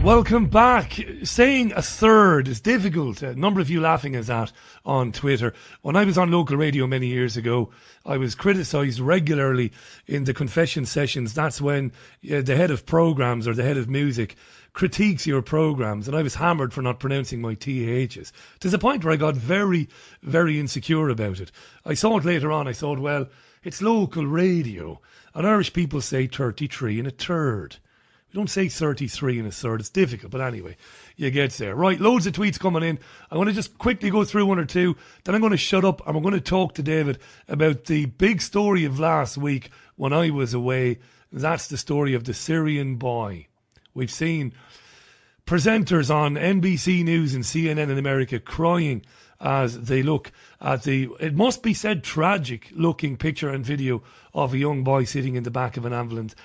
Welcome back. Saying a third is difficult. A number of you laughing at that on Twitter. When I was on local radio many years ago, I was criticised regularly in the confession sessions. That's when the head of programmes or the head of music critiques your programmes, and I was hammered for not pronouncing my THs, to the point where I got very, very insecure about it. I saw it later on. I thought, well, it's local radio, and Irish people say 33 and a third. We don't say 33 and a third. It's difficult, but anyway, you get there. Right, loads of tweets coming in. I'm going to just quickly go through one or two, then I'm going to shut up and we're going to talk to David about the big story of last week when I was away. That's the story of the Syrian boy. We've seen presenters on NBC News and CNN in America crying as they look at the, it must be said, tragic looking picture and video of a young boy sitting in the back of an ambulance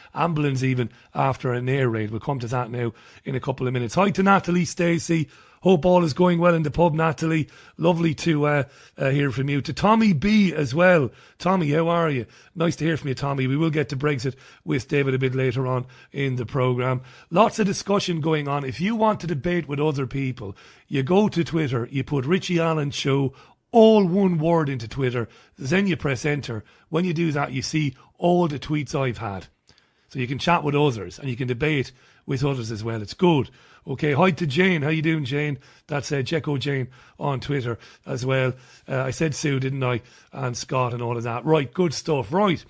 even after an air raid. We'll come to that now in a couple of minutes. Hi to Natalie Stacey. Hope all is going well in the pub, Natalie. Lovely to hear from you. To Tommy B as well. Tommy, how are you? Nice to hear from you, Tommy. We will get to Brexit with David a bit later on in the programme. Lots of discussion going on. If you want to debate with other people, you go to Twitter, you put Richie Allen Show, all one word into Twitter, then you press enter. When you do that, you see all the tweets I've had. So you can chat with others and you can debate with others as well. It's good. Okay, hi to Jane. How you doing, Jane? That's Jekko Jane on Twitter as well. I said Sue, didn't I? And Scott and all of that. Right, good stuff. Right.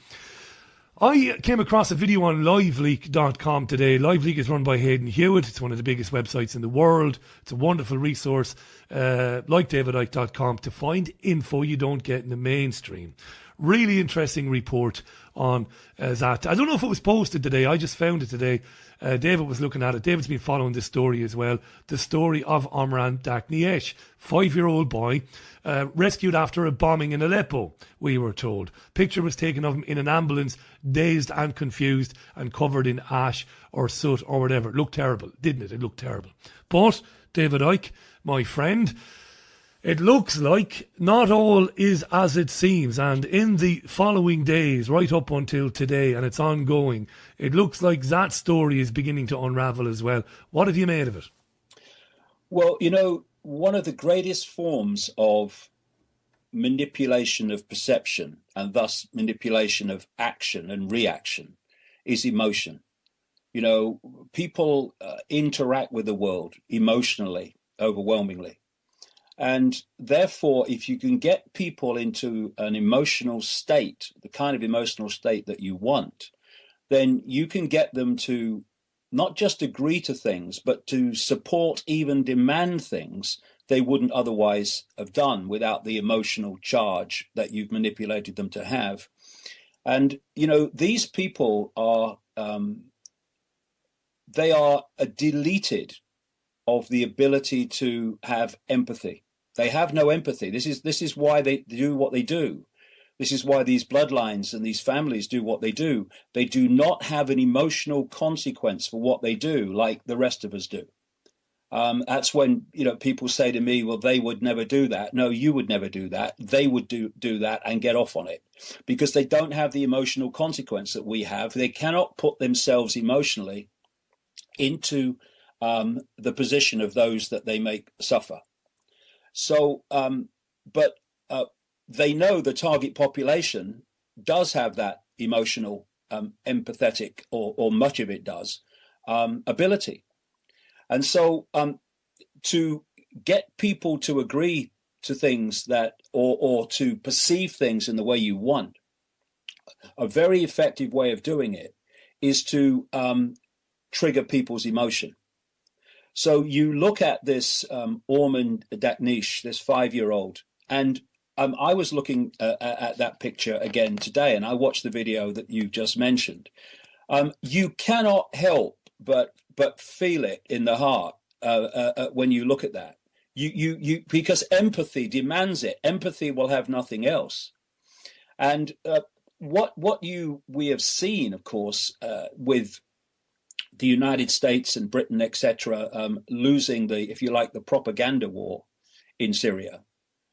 I came across a video on liveleak.com today. LiveLeak is run by Hayden Hewitt. It's one of the biggest websites in the world. It's a wonderful resource, like davidicke.com, to find info you don't get in the mainstream. Really interesting report on that. I don't know if it was posted today. I just found it today. David was looking at it. David's been following this story as well. The story of Omran Dakniesh, 5-year-old boy, rescued after a bombing in Aleppo, we were told. Picture was taken of him in an ambulance, dazed and confused and covered in ash or soot or whatever. It looked terrible, didn't it? It looked terrible. But David Icke, my friend, it looks like not all is as it seems, and in the following days, right up until today, and it's ongoing, it looks like that story is beginning to unravel as well. What have you made of it? Well, you know, one of the greatest forms of manipulation of perception, and thus manipulation of action and reaction, is emotion. You know, people interact with the world emotionally, overwhelmingly. And therefore, if you can get people into an emotional state, the kind of emotional state that you want, then you can get them to not just agree to things, but to support, even demand things they wouldn't otherwise have done without the emotional charge that you've manipulated them to have. And, you know, these people are, they are deleted of the ability to have empathy. They have no empathy. This is why they do what they do. This is why these bloodlines and these families do what they do. They do not have an emotional consequence for what they do, like the rest of us do. That's when, you know, people say to me, well, they would never do that. No, you would never do that. They would do that and get off on it, because they don't have the emotional consequence that we have. They cannot put themselves emotionally into the position of those that they make suffer. So, but they know the target population does have that emotional, empathetic, or much of it does, ability. And so to get people to agree to things that, or to perceive things in the way you want, a very effective way of doing it is to trigger people's emotion. So you look at this Ormond Daknish, this 5-year-old, and I was looking at that picture again today, and I watched the video that you just mentioned. You cannot help but feel it in the heart when you look at that. You because empathy demands it. Empathy will have nothing else. And what we have seen, of course, with the United States and Britain, etc., losing the, if you like, the propaganda war in Syria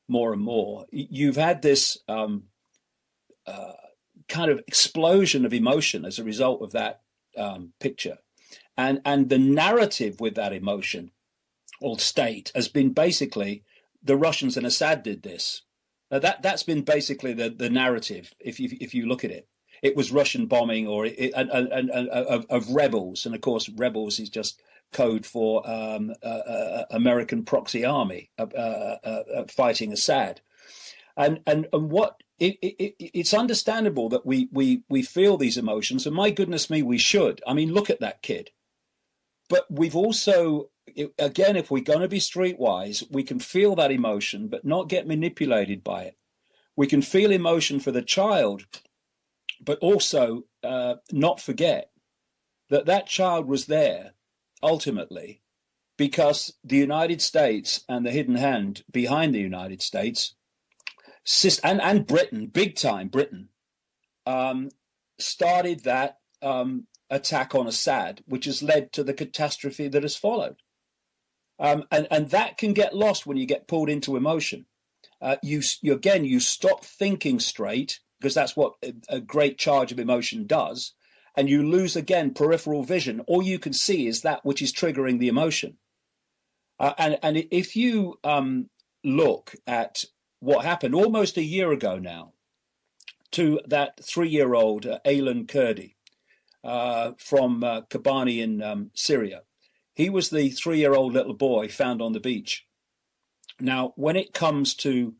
more and more, you've had this kind of explosion of emotion as a result of that picture. And the narrative with that emotion or state has been basically the Russians and Assad did this. Now that's been basically the narrative. If you look at it, it was Russian bombing or of rebels, and of course rebels is just code for American proxy army fighting Assad. And what it's understandable that we feel these emotions, and my goodness me, we should. I mean, look at that kid. But we've also, again, if we're going to be streetwise, we can feel that emotion, but not get manipulated by it. We can feel emotion for the child, but also not forget that that child was there ultimately because the United States and the hidden hand behind the United States and Britain, big time Britain, started that attack on Assad, which has led to the catastrophe that has followed. And that can get lost when you get pulled into emotion. You stop thinking straight, because that's what a great charge of emotion does, and you lose again peripheral vision. All you can see is that which is triggering the emotion. And if you look at what happened almost a year ago now to that 3-year-old Aylan Kurdi from Kobani in Syria, he was the 3-year-old little boy found on the beach. Now, when it comes to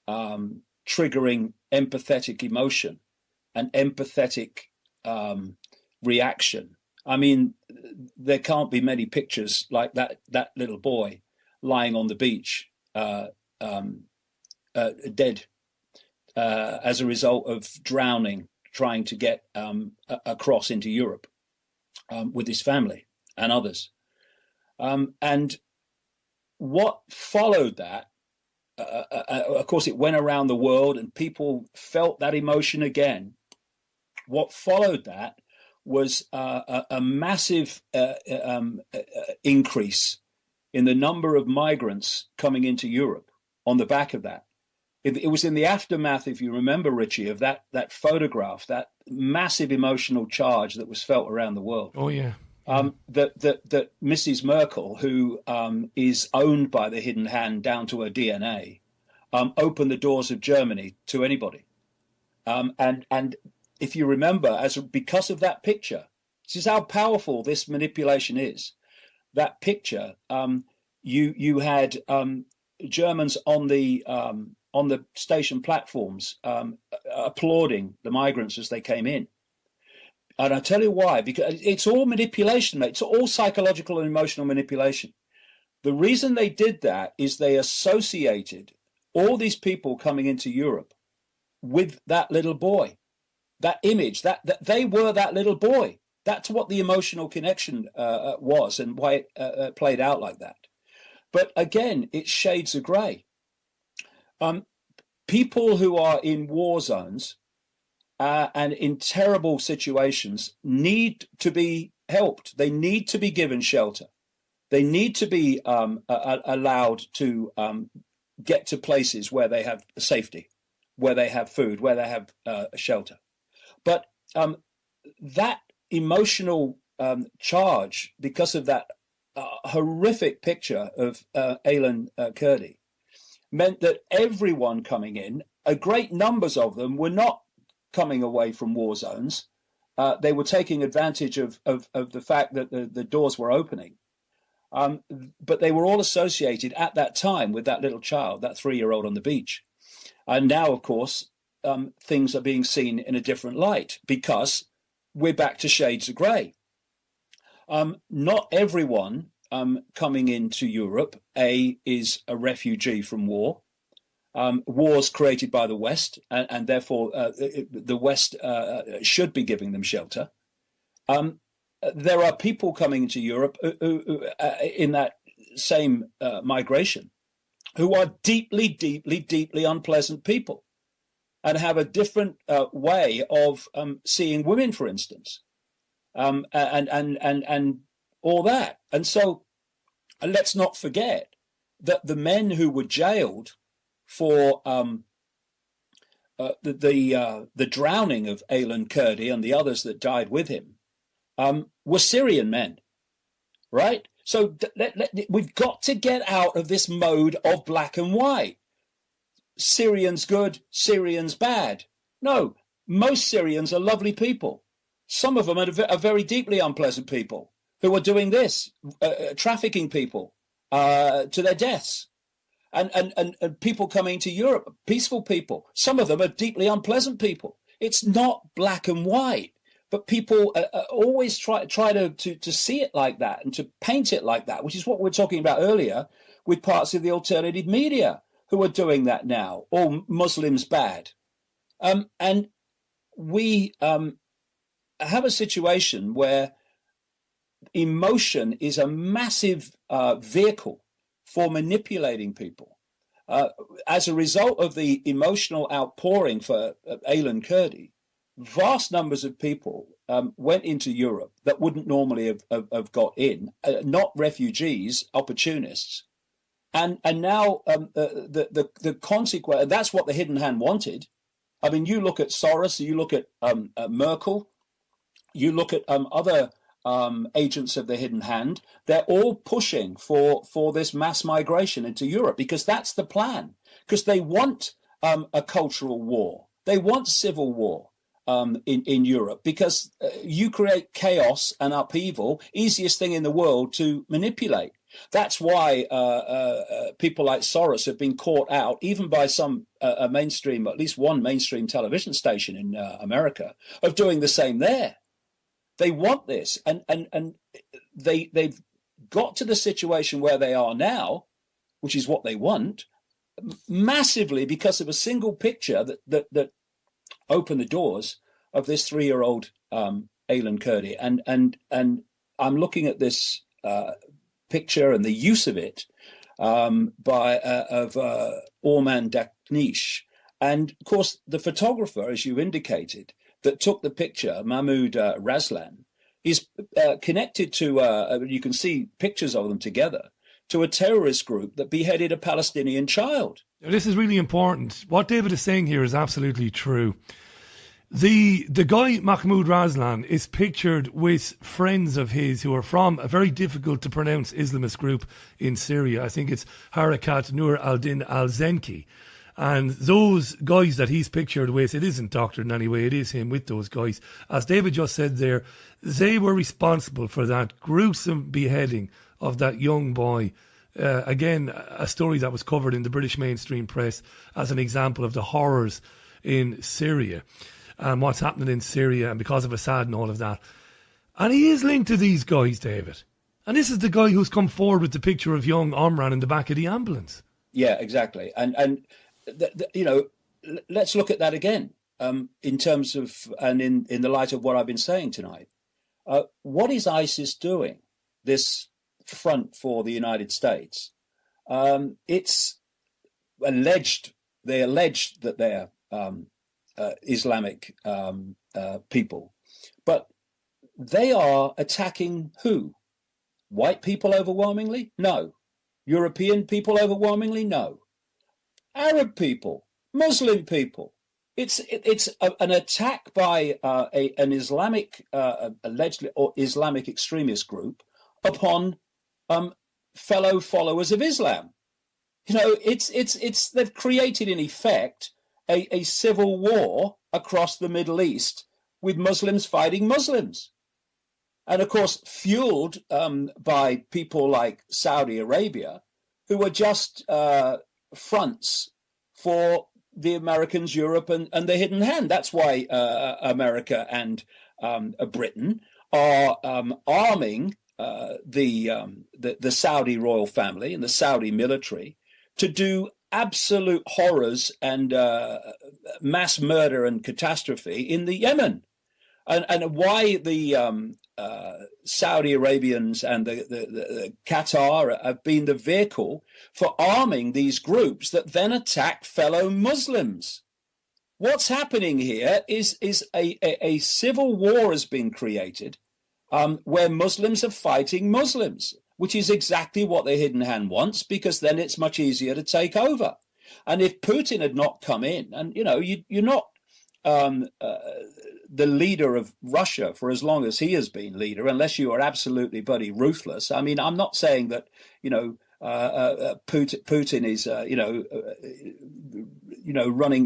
triggering empathetic emotion and empathetic reaction, I mean, there can't be many pictures like that little boy lying on the beach, dead as a result of drowning, trying to get across into Europe with his family and others. And what followed that, of course, it went around the world and people felt that emotion again. What followed that was a massive increase in the number of migrants coming into Europe on the back of that. It was in the aftermath, if you remember, Richie, of that photograph, that massive emotional charge that was felt around the world. Oh, yeah. That Mrs. Merkel, who is owned by the hidden hand down to her DNA, opened the doors of Germany to anybody. And if you remember, because of that picture, this is how powerful this manipulation is. That picture, you had Germans on the station platforms applauding the migrants as they came in. And I'll tell you why, because it's all manipulation, mate. It's all psychological and emotional manipulation. The reason they did that is they associated all these people coming into Europe with that little boy. that image, that they were that little boy. That's what the emotional connection was, and why it played out like that. But again, it's shades of grey. People who are in war zones and in terrible situations need to be helped. They need to be given shelter. They need to be allowed to get to places where they have safety, where they have food, where they have shelter. But that emotional charge, because of that horrific picture of Aylan Kurdi, meant that everyone coming in, a great numbers of them, were not coming away from war zones. They were taking advantage of the fact that the doors were opening. But they were all associated at that time with that little child, that 3-year-old on the beach. And now, of course, things are being seen in a different light, because we're back to shades of grey. Not everyone coming into Europe, is a refugee from war. Wars created by the West, and therefore the West should be giving them shelter. There are people coming into Europe who, in that same migration, who are deeply, deeply, deeply unpleasant people, and have a different way of seeing women, for instance, and all that. And so let's not forget that the men who were jailed for the drowning of Aylan Kurdi and the others that died with him were Syrian men, right? So we've got to get out of this mode of black and white. Syrians good, Syrians bad. No, most Syrians are lovely people. Some of them are very deeply unpleasant people who are doing this, trafficking people to their deaths. And people coming to Europe, peaceful people. Some of them are deeply unpleasant people. It's not black and white, but people always try to see it like that and to paint it like that, which is what we were talking about earlier with parts of the alternative media who are doing that now. All Muslims bad. And we have a situation where emotion is a massive vehicle for manipulating people. As a result of the emotional outpouring for Aylan Kurdi, vast numbers of people went into Europe that wouldn't normally have got in, not refugees, opportunists. And now the consequence, that's what the hidden hand wanted. I mean, you look at Soros, you look at Merkel, you look at other agents of the hidden hand. They're all pushing for this mass migration into Europe, because that's the plan. Because they want a cultural war. They want civil war in Europe, because you create chaos and upheaval, easiest thing in the world to manipulate. That's why people like Soros have been caught out, even by some mainstream, at least one mainstream television station in America, of doing the same there. They want this, and they've got to the situation where they are now, which is what they want, massively because of a single picture that opened the doors of this 3-year-old Aylan Kurdi. And I'm looking at this picture and the use of it of Orman Daknish, and of course the photographer, as you indicated, that took the picture, Mahmoud Raslan, is connected to, you can see pictures of them together, to a terrorist group that beheaded a Palestinian child. This is really important. What David is saying here is absolutely true. The guy, Mahmoud Raslan, is pictured with friends of his who are from a very difficult to pronounce Islamist group in Syria. I think it's Harakat Nur al-Din al-Zenki. And those guys that he's pictured with, it isn't doctored in any way, it is him with those guys. As David just said there, they were responsible for that gruesome beheading of that young boy. Again, a story that was covered in the British mainstream press as an example of the horrors in Syria and what's happening in Syria, and because of Assad and all of that. And he is linked to these guys, David. And this is the guy who's come forward with the picture of young Omran in the back of the ambulance. Yeah, exactly. And you know, let's look at that again. in terms of, and in the light of what I've been saying tonight, what is ISIS doing? This front for the United States. It's alleged. They allege that they're Islamic people, but they are attacking who? White people overwhelmingly? No. European people overwhelmingly? No. Arab people, Muslim people. It's an attack by an Islamic, allegedly or Islamic extremist group upon fellow followers of Islam. You know, it's they've created in effect a civil war across the Middle East with Muslims fighting Muslims, and of course fueled by people like Saudi Arabia, who are just fronts for the Americans, Europe, and the hidden hand. That's why America and Britain are arming the Saudi royal family and the Saudi military to do absolute horrors and mass murder and catastrophe in the Yemen. And why the Saudi Arabians and the Qatar have been the vehicle for arming these groups that then attack fellow Muslims. What's happening here is a civil war has been created where Muslims are fighting Muslims, which is exactly what the hidden hand wants, because then it's much easier to take over. And if Putin had not come in, and you know, you're not the leader of Russia for as long as he has been leader, unless you are absolutely bloody ruthless. I mean, I'm not saying that, you know, Putin is,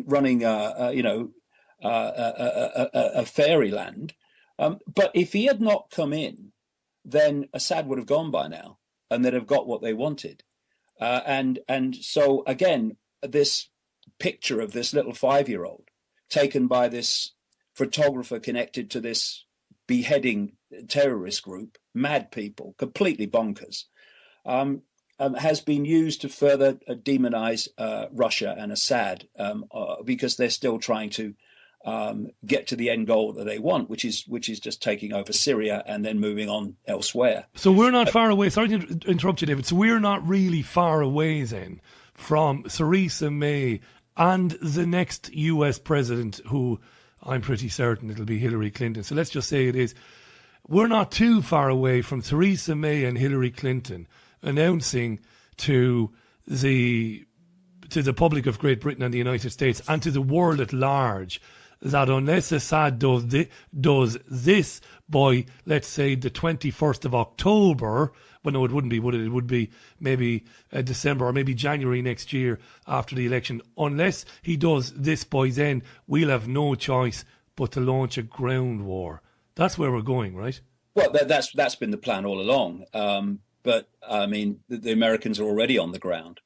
running, a fairyland. But if he had not come in, then Assad would have gone by now, and they'd have got what they wanted. And so again, this picture of this little 5-year-old taken by this photographer connected to this beheading terrorist group, mad people, completely bonkers, has been used to further demonize Russia and Assad because they're still trying to get to the end goal that they want, which is just taking over Syria and then moving on elsewhere. So we're not far away. Sorry to interrupt you, David. So we're not really far away then from Theresa May and the next US president, who I'm pretty certain it'll be Hillary Clinton. So let's just say it is. We're not too far away from Theresa May and Hillary Clinton announcing to the public of Great Britain and the United States and to the world at large that unless Assad does this by, let's say, the 21st of October, well, no, it wouldn't be, would it? It would be maybe December or maybe January next year after the election. Unless he does this by then, we'll have no choice but to launch a ground war. That's where we're going, right? Well, that's been the plan all along. But, I mean, the Americans are already on the ground.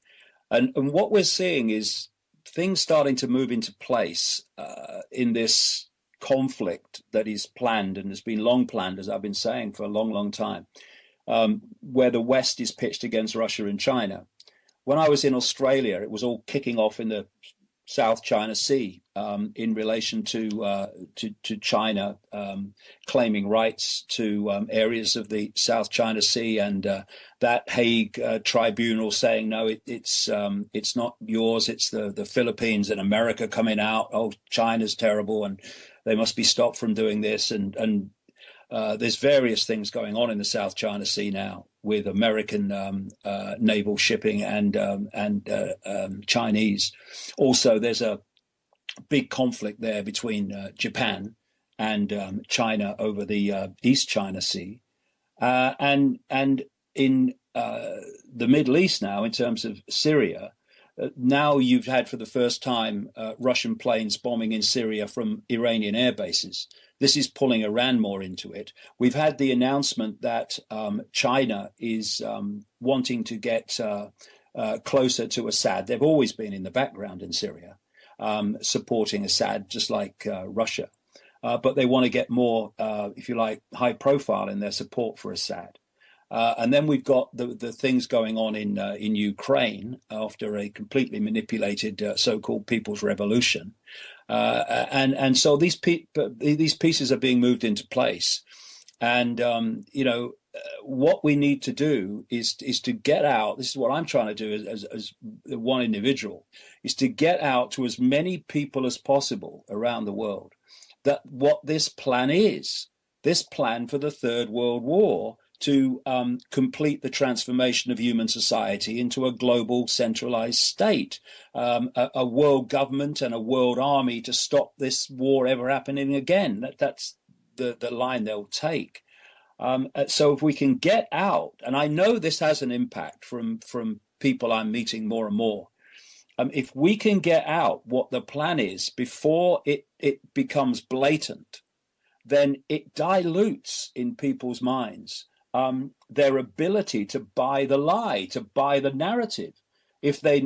And what we're seeing is things starting to move into place in this conflict that is planned and has been long planned, as I've been saying, for a long, long time, where the West is pitched against Russia and China. When I was in Australia, it was all kicking off in the South China Sea in relation to China claiming rights to areas of the South China Sea, and that Hague tribunal saying no, it's not yours, it's the Philippines, and America coming out, oh, China's terrible and they must be stopped from doing this, and there's various things going on in the South China Sea now with American naval shipping and Chinese. Also, there's a big conflict there between Japan and China over the East China Sea, and in the Middle East now, in terms of Syria. Now you've had for the first time Russian planes bombing in Syria from Iranian air bases. This is pulling Iran more into it. We've had the announcement that China is wanting to get closer to Assad. They've always been in the background in Syria, supporting Assad, just like Russia. But they want to get more, if you like, high profile in their support for Assad. And then we've got the things going on in Ukraine after a completely manipulated so-called People's Revolution. And so these pieces are being moved into place. And what we need to do is to get out. This is what I'm trying to do as one individual, is to get out to as many people as possible around the world that what this plan is, this plan for the Third World War, to complete the transformation of human society into a global centralized state, a world government and a world army to stop this war ever happening again. That's the line they'll take. So if we can get out, and I know this has an impact from people I'm meeting more and more, if we can get out what the plan is before it becomes blatant, then it dilutes in people's minds their ability to buy the lie, to buy the narrative. If they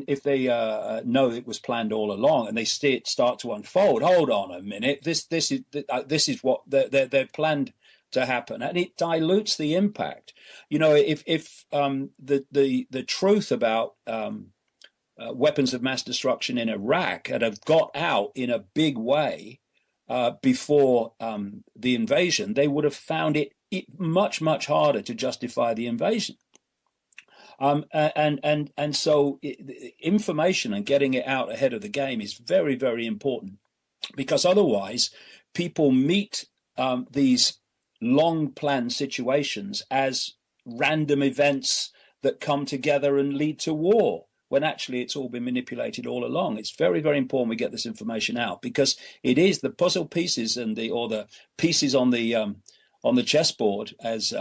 know it was planned all along, and they start to unfold, hold on a minute, this is what they're planned to happen, and it dilutes the impact. If the truth about weapons of mass destruction in Iraq had have got out in a big way before the invasion, they would have found it much harder to justify the invasion. And so information and getting it out ahead of the game is very, very important, because otherwise people meet these long planned situations as random events that come together and lead to war, when actually it's all been manipulated all along. It's very, very important we get this information out, because it is the puzzle pieces and the pieces on the chessboard, as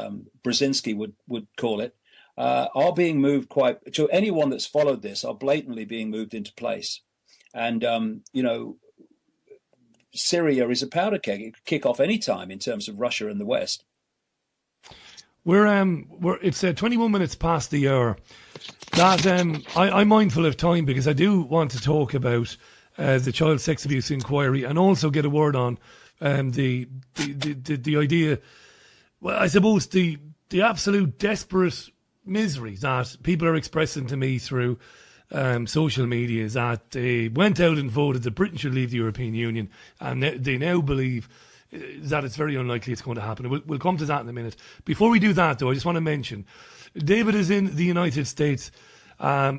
Brzezinski would call it, are being moved quite, to anyone that's followed this, are blatantly being moved into place. And Syria is a powder keg. It could kick off any time in terms of Russia and the West. It's 21 minutes past the hour. That I'm mindful of time, because I do want to talk about the child sex abuse inquiry, and also get a word on the idea. Well, I suppose the absolute desperate misery that people are expressing to me through social media is that they went out and voted that Britain should leave the European Union, and they now believe that it's very unlikely it's going to happen. We'll come to that in a minute. Before we do that, though, I just want to mention David is in the United States.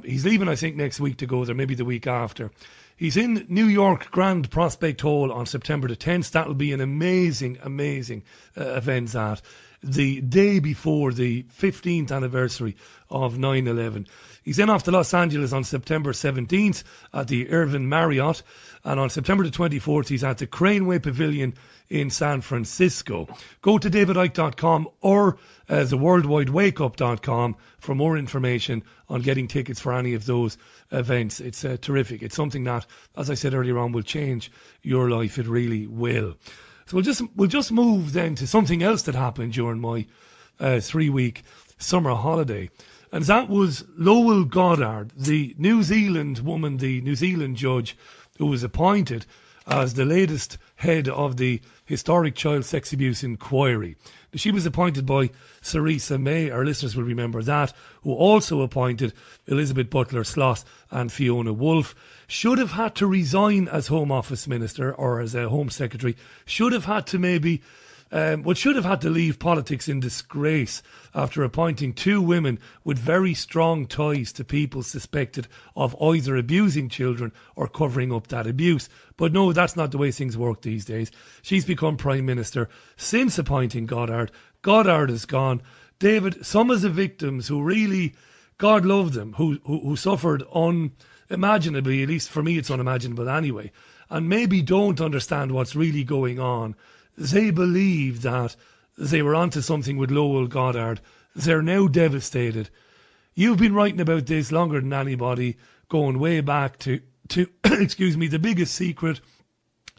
He's leaving, I think, next week to go there, maybe the week after. He's in New York Grand Prospect Hall on September the 10th. That'll be an amazing event, that the day before the 15th anniversary of 9/11. He's then off to Los Angeles on September 17th at the Irvin Marriott, and on September the 24th he's at the Craneway Pavilion in San Francisco. Go to davidicke.com or theworldwidewakeup.com for more information on getting tickets for any of those events. It's terrific. It's something that, as I said earlier on, will change your life. It really will. So we'll just move then to something else that happened during my 3-week summer holiday. And that was Lowell Goddard, the New Zealand woman, the New Zealand judge who was appointed as the latest head of the historic child sex abuse inquiry. She was appointed by Theresa May, our listeners will remember that, who also appointed Elizabeth Butler-Sloss and Fiona Woolf. Should have had to resign as Home Office Minister, or as a Home Secretary. Should have had to leave politics in disgrace after appointing 2 women with very strong ties to people suspected of either abusing children or covering up that abuse. But no, that's not the way things work these days. She's become Prime Minister since appointing Goddard. Goddard is gone. David, some of the victims who really, God love them, who suffered unimaginably, at least for me it's unimaginable anyway, and maybe don't understand what's really going on. They believe that they were onto something with Lowell Goddard. They're now devastated. You've been writing about this longer than anybody, going way back to excuse me, The Biggest Secret,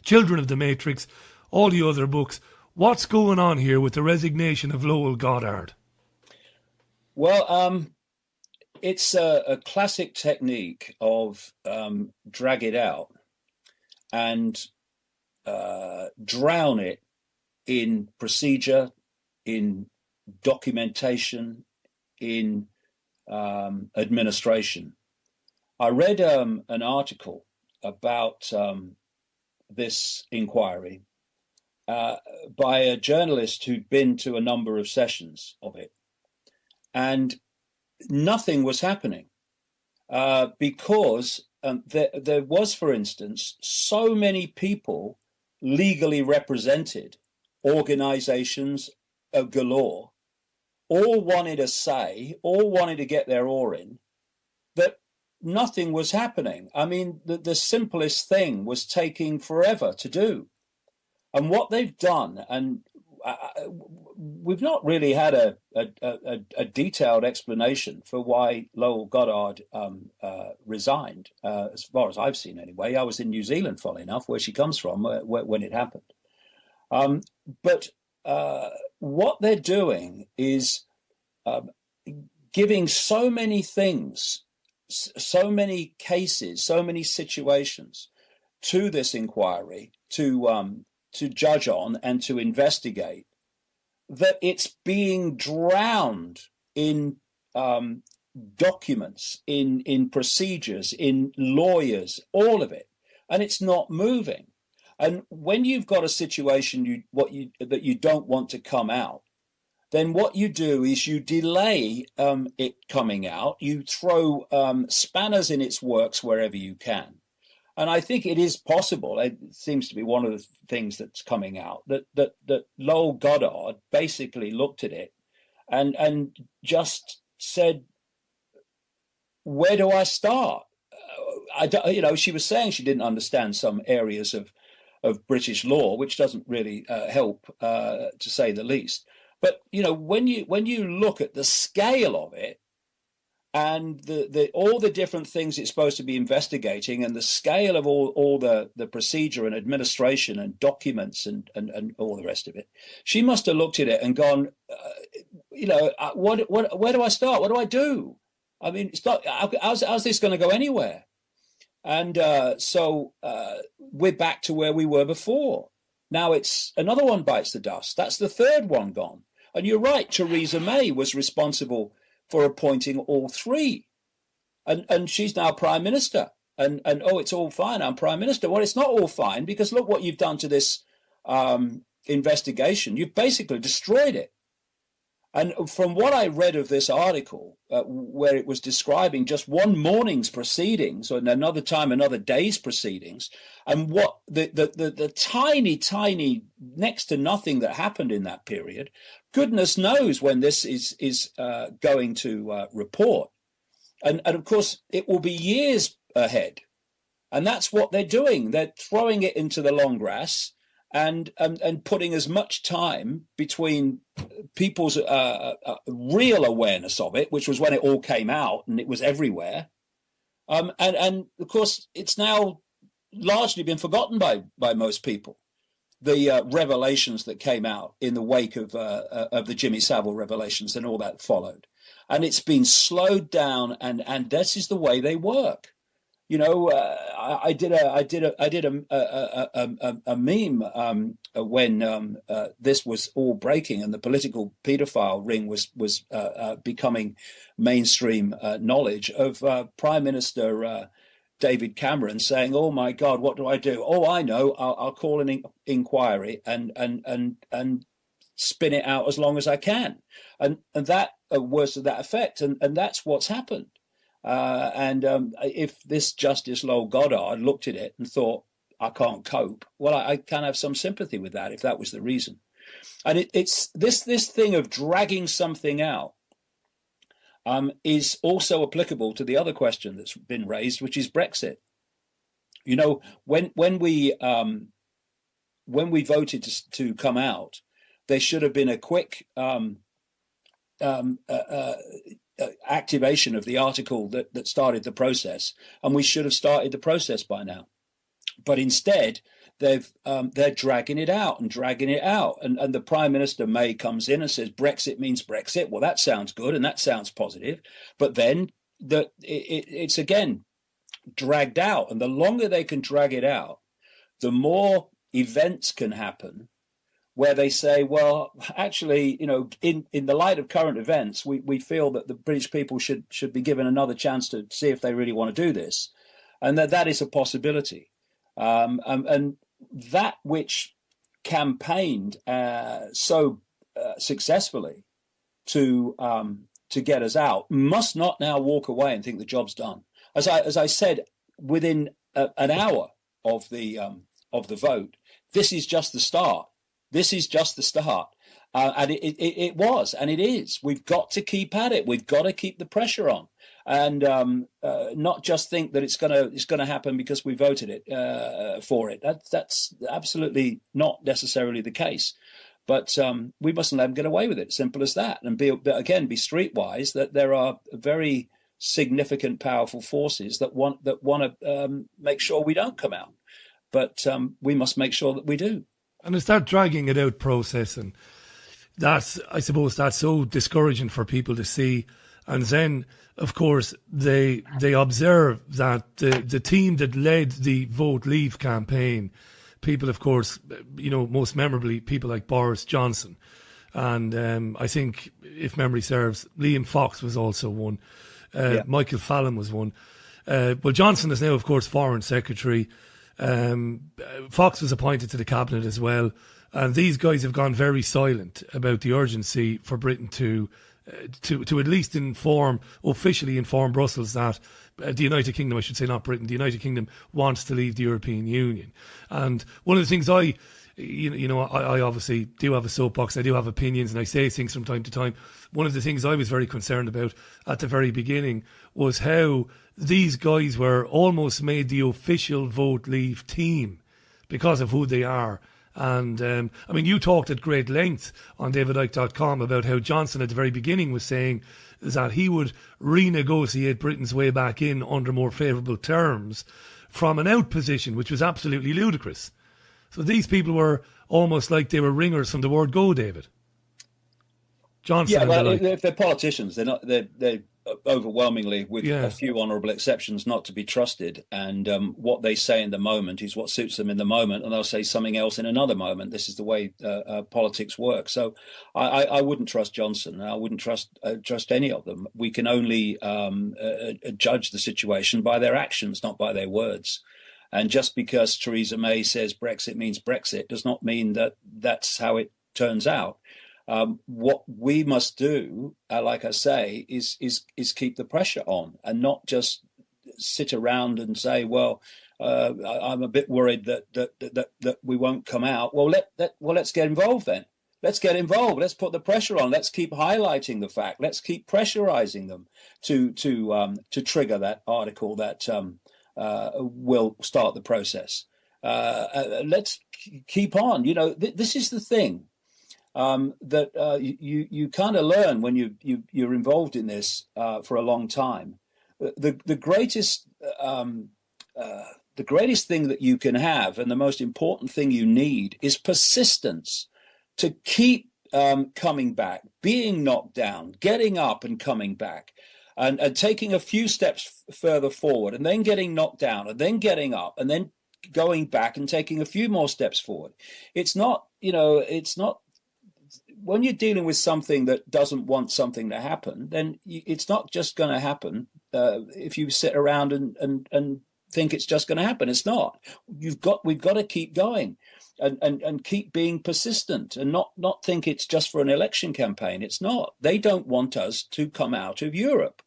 Children of the Matrix, all the other books. What's going on here with the resignation of Lowell Goddard? Well, it's a classic technique of drag it out and drown it in procedure, in documentation, in administration. I read an article about this inquiry by a journalist who'd been to a number of sessions of it, and nothing was happening because there was, for instance, so many people legally represented, organizations galore, all wanted a say, all wanted to get their oar in, that nothing was happening. I mean, the simplest thing was taking forever to do. And what they've done, and we've not really had a detailed explanation for why Lowell Goddard resigned, as far as I've seen anyway. I was in New Zealand, funnily enough, where she comes from, when it happened. But what they're doing is giving so many things, so many cases, so many situations to this inquiry to judge on and to investigate, that it's being drowned in documents, in procedures, in lawyers, all of it, and it's not moving. And when you've got a situation that you don't want to come out, then what you do is you delay it coming out. You throw spanners in its works wherever you can. And I think it is possible. It seems to be one of the things that's coming out, that Lowell Goddard basically looked at it and just said, "Where do I start?" She was saying she didn't understand some areas of British law, which doesn't really help, to say the least. But when you look at the scale of it, and the all the different things it's supposed to be investigating, and the scale of all the procedure and administration and documents and all the rest of it, she must have looked at it and gone, where do I start? What do I do? I mean, it's not, how's this going to go anywhere? And so we're back to where we were before. Now it's another one bites the dust. That's the third one gone. And you're right, Theresa May was responsible for appointing all three. And she's now Prime Minister. And it's all fine, I'm Prime Minister. Well, it's not all fine, because look what you've done to this investigation. You've basically destroyed it. And from what I read of this article, where it was describing just one morning's proceedings, or another time another day's proceedings, and what the tiny next to nothing that happened in that period, goodness knows when this is going to report. And of course, it will be years ahead. And that's what they're doing. They're throwing it into the long grass and putting as much time between people's real awareness of it, which was when it all came out and it was everywhere. And of course, it's now largely been forgotten by most people. The revelations that came out in the wake of the Jimmy Savile revelations and all that followed, and it's been slowed down, and this is the way they work. I did a meme when this was all breaking and the political paedophile ring was becoming mainstream knowledge, of Prime Minister David Cameron saying, "Oh my God, what do I do? Oh, I know. I'll call an inquiry and spin it out as long as I can." And that was to that effect, and that's what's happened. If this Justice Lowell Goddard looked at it and thought, "I can't cope," well, I can have some sympathy with that if that was the reason. And it's this thing of dragging something out is also applicable to the other question that's been raised, which is Brexit. When we voted to come out, there should have been a quick activation of the article that started the process, and we should have started the process by now. But instead, they're dragging it out, and the Prime Minister May comes in and says Brexit means Brexit. Well, that sounds good and that sounds positive, but then it's again dragged out, and the longer they can drag it out, the more events can happen where they say, well, actually, in the light of current events, we feel that the British people should be given another chance to see if they really want to do this, and that is a possibility. And that which campaigned so successfully to get us out must not now walk away and think the job's done. As I said, within an hour of the vote, this is just the start. This is just the start. And it was, and it is. We've got to keep at it. We've got to keep the pressure on, and not just think that it's gonna happen because we voted it for it. That's absolutely not necessarily the case. But we mustn't let them get away with it. Simple as that. And be streetwise. That there are very significant, powerful forces that want to make sure we don't come out. But we must make sure that we do. And it's that dragging it out process, and I suppose that's so discouraging for people to see. And then, of course, they observe that the team that led the Vote Leave campaign, people, of course, most memorably, people like Boris Johnson. And I think, if memory serves, Liam Fox was also one. Michael Fallon was one. Well, Johnson is now, of course, Foreign Secretary. Fox was appointed to the cabinet as well. And these guys have gone very silent about the urgency for Britain to at least officially inform Brussels that the United Kingdom, I should say, not Britain, the United Kingdom wants to leave the European Union. And one of the things I obviously do have a soapbox, I do have opinions, and I say things from time to time. One of the things I was very concerned about at the very beginning was how these guys were almost made the official Vote Leave team because of who they are. And, you talked at great length on davidicke.com about how Johnson at the very beginning was saying that he would renegotiate Britain's way back in under more favourable terms from an out position, which was absolutely ludicrous. So these people were almost like they were ringers from the word go, David. Johnson. Yeah, well, if they're politicians, they're overwhelmingly, with a few honourable exceptions, not to be trusted. And what they say in the moment is what suits them in the moment, and they'll say something else in another moment. This is the way politics work. So I wouldn't trust Johnson. I wouldn't trust any of them. We can only judge the situation by their actions, not by their words. And just because Theresa May says Brexit means Brexit does not mean that that's how it turns out. What we must do, like I say, is keep the pressure on and not just sit around and say, well, I'm a bit worried that we won't come out. Well, let's get involved then. Let's get involved. Let's put the pressure on. Let's keep highlighting the fact. Let's keep pressurizing them to trigger that article that will start the process. Let's keep on. This is the thing. That you kind of learn when you're involved in this for a long time. The greatest thing that you can have, and the most important thing you need, is persistence. To keep coming back, being knocked down, getting up and coming back, and taking a few steps further forward, and then getting knocked down, and then getting up, and then going back and taking a few more steps forward. It's not. When you're dealing with something that doesn't want something to happen, then it's not just going to happen if you sit around and think it's just going to happen. It's not. We've got to keep going and keep being persistent and not think it's just for an election campaign. It's not. They don't want us to come out of Europe.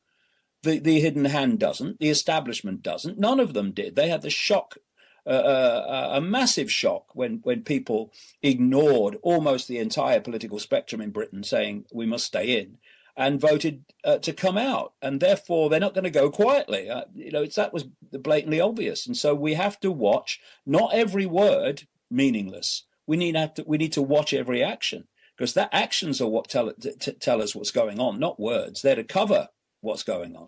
The hidden hand doesn't. The establishment doesn't. None of them did. They had the shock. A massive shock when people ignored almost the entire political spectrum in Britain, saying we must stay in, and voted to come out, and therefore they're not going to go quietly. That was blatantly obvious, and so we have to watch. Not every word meaningless. We need to watch every action, because that actions are what tell us what's going on, not words. They're to cover what's going on.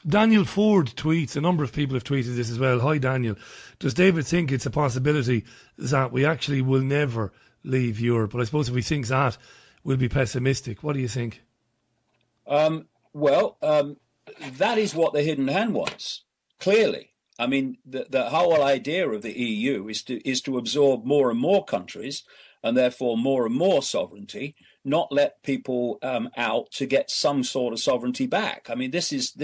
Daniel Ford tweets, a number of people have tweeted this as well. Hi, Daniel. Does David think it's a possibility that we actually will never leave Europe? But I suppose if we think that, we'll be pessimistic. What do you think? That is what the hidden hand wants, clearly. I mean, the whole idea of the EU is to absorb more and more countries, and therefore more and more sovereignty, not let people out to get some sort of sovereignty back. I mean, this is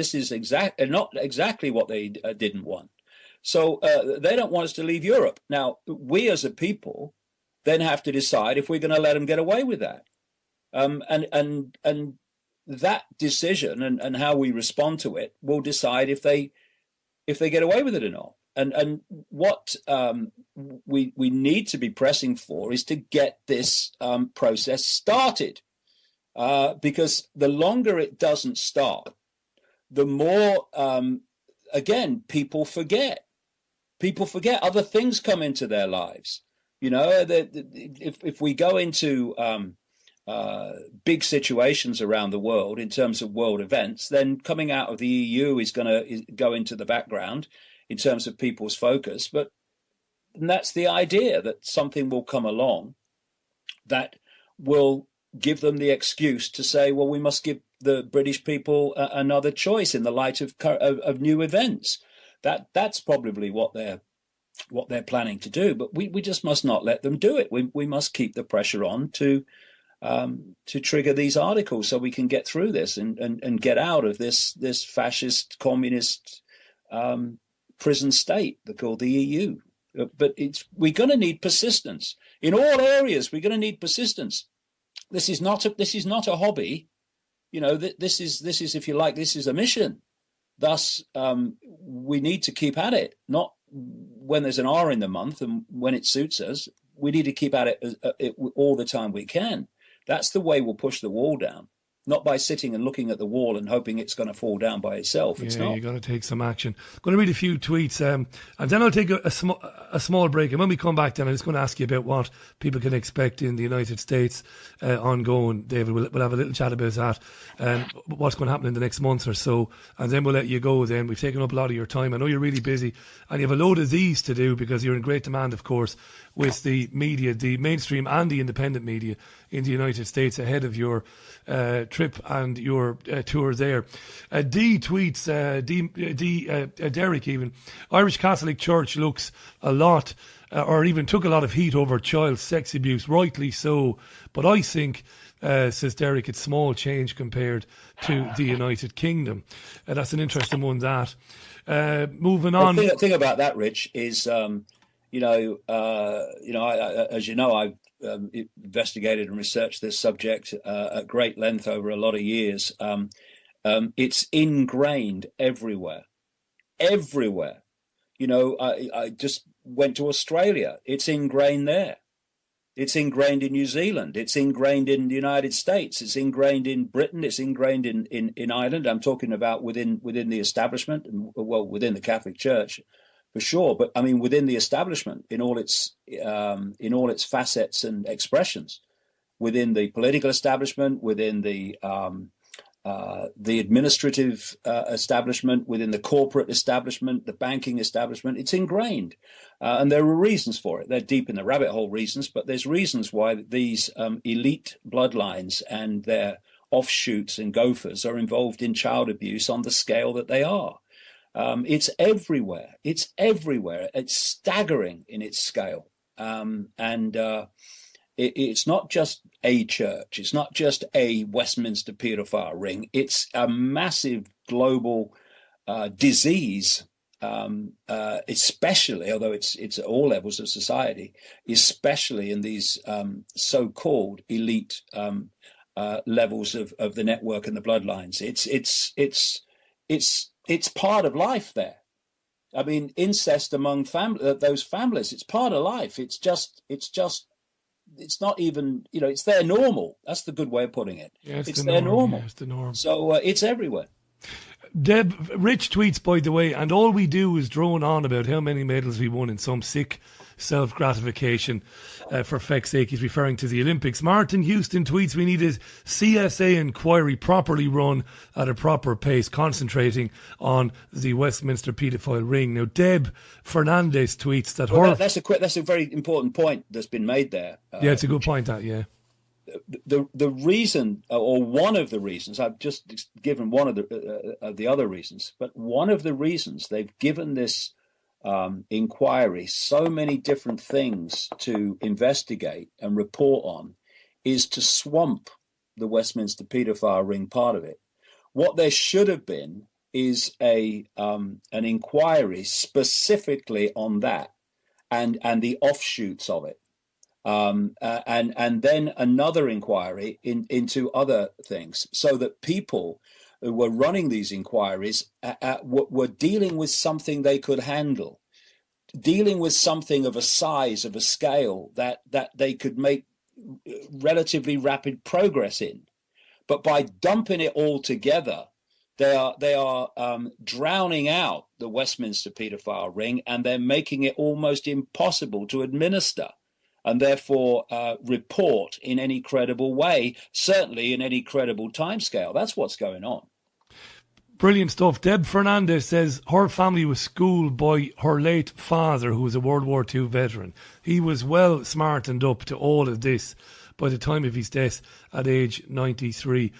not exactly what they didn't want. So they don't want us to leave Europe. Now, we as a people then have to decide if we're going to let them get away with that. And that decision and how we respond to it will decide if they get away with it or not. And what we need to be pressing for is to get this process started, because the longer it doesn't start, the more again people forget. People forget other things come into their lives. You know, if we go into big situations around the world in terms of world events, then coming out of the EU is going to go into the background in terms of people's focus. But that's the idea, that something will come along that will give them the excuse to say, well, we must give the British people another choice in the light of new events. That's probably what they're planning to do. But we just must not let them do it. We must keep the pressure on to trigger these articles so we can get through this and get out of this fascist communist prison state called the EU. But we're going to need persistence in all areas. We're going to need persistence. This is not a hobby. You know, this is, if you like, this is a mission. Thus, we need to keep at it, not when there's an R in the month and when it suits us. We need to keep at it all the time we can. That's the way we'll push the wall down, not by sitting and looking at the wall and hoping it's going to fall down by itself. It's not. You've got to take some action. I'm going to read a few tweets, and then I'll take a small break. And when we come back, then I'm just going to ask you about what people can expect in the United States ongoing. David, we'll have a little chat about that, what's going to happen in the next month or so, and then we'll let you go. Then we've taken up a lot of your time. I know you're really busy, and you have a load of these to do because you're in great demand, of course, with the media, the mainstream and the independent media in the United States ahead of your trip and your tour there. D tweets, Derek even, Irish Catholic Church looks a lot, or even took a lot of heat over child sex abuse, rightly so. But I think, says Derek, it's small change compared to the United Kingdom. That's an interesting one, that. Moving on. The thing about that, Rich, is, as you know, I've investigated and researched this subject at great length over a lot of years. It's ingrained everywhere. You know, I just went to Australia. It's ingrained there. It's ingrained in New Zealand. It's ingrained in the United States. It's ingrained in Britain. It's ingrained in Ireland. I'm talking about within the establishment, well, within the Catholic Church, for sure. But I mean, within the establishment, in all its facets and expressions, within the political establishment, within the administrative establishment, within the corporate establishment, the banking establishment, it's ingrained. And there are reasons for it. They're deep in the rabbit hole reasons, but there's reasons why these elite bloodlines and their offshoots and gophers are involved in child abuse on the scale that they are. It's everywhere. It's staggering in its scale. It's not just a church. It's not just a Westminster paedophile ring. It's a massive global disease, especially, although it's at all levels of society, especially in these so-called elite levels of the network and the bloodlines. It's part of life there. I mean, incest among those families, it's part of life. It's not even, it's their normal. That's the good way of putting it. Yeah, it's their normal. Yeah, it's the norm. So it's everywhere. Deb, Rich tweets, by the way, and all we do is drone on about how many medals we won in some sick self-gratification. For feck's sake, he's referring to the Olympics. Martin Houston tweets, we need a CSA inquiry properly run at a proper pace, concentrating on the Westminster paedophile ring. Now, Deb Fernandez tweets that that's a very important point that's been made there. Yeah, it's a good point, that, yeah. The reason, or one of the reasons, I've just given one of the other reasons, but one of the reasons they've given this inquiry so many different things to investigate and report on is to swamp the Westminster paedophile ring part of it. What there should have been is an inquiry specifically on that and the offshoots of it. And then another inquiry into other things, so that people who were running these inquiries were dealing with something they could handle, dealing with something of a size, of a scale that they could make relatively rapid progress in. But by dumping it all together, they are drowning out the Westminster paedophile ring, and they're making it almost impossible to administer and therefore report in any credible way, certainly in any credible timescale. That's what's going on. Brilliant stuff. Deb Fernandez says her family was schooled by her late father, who was a World War II veteran. He was well smartened up to all of this by the time of his death at age 93.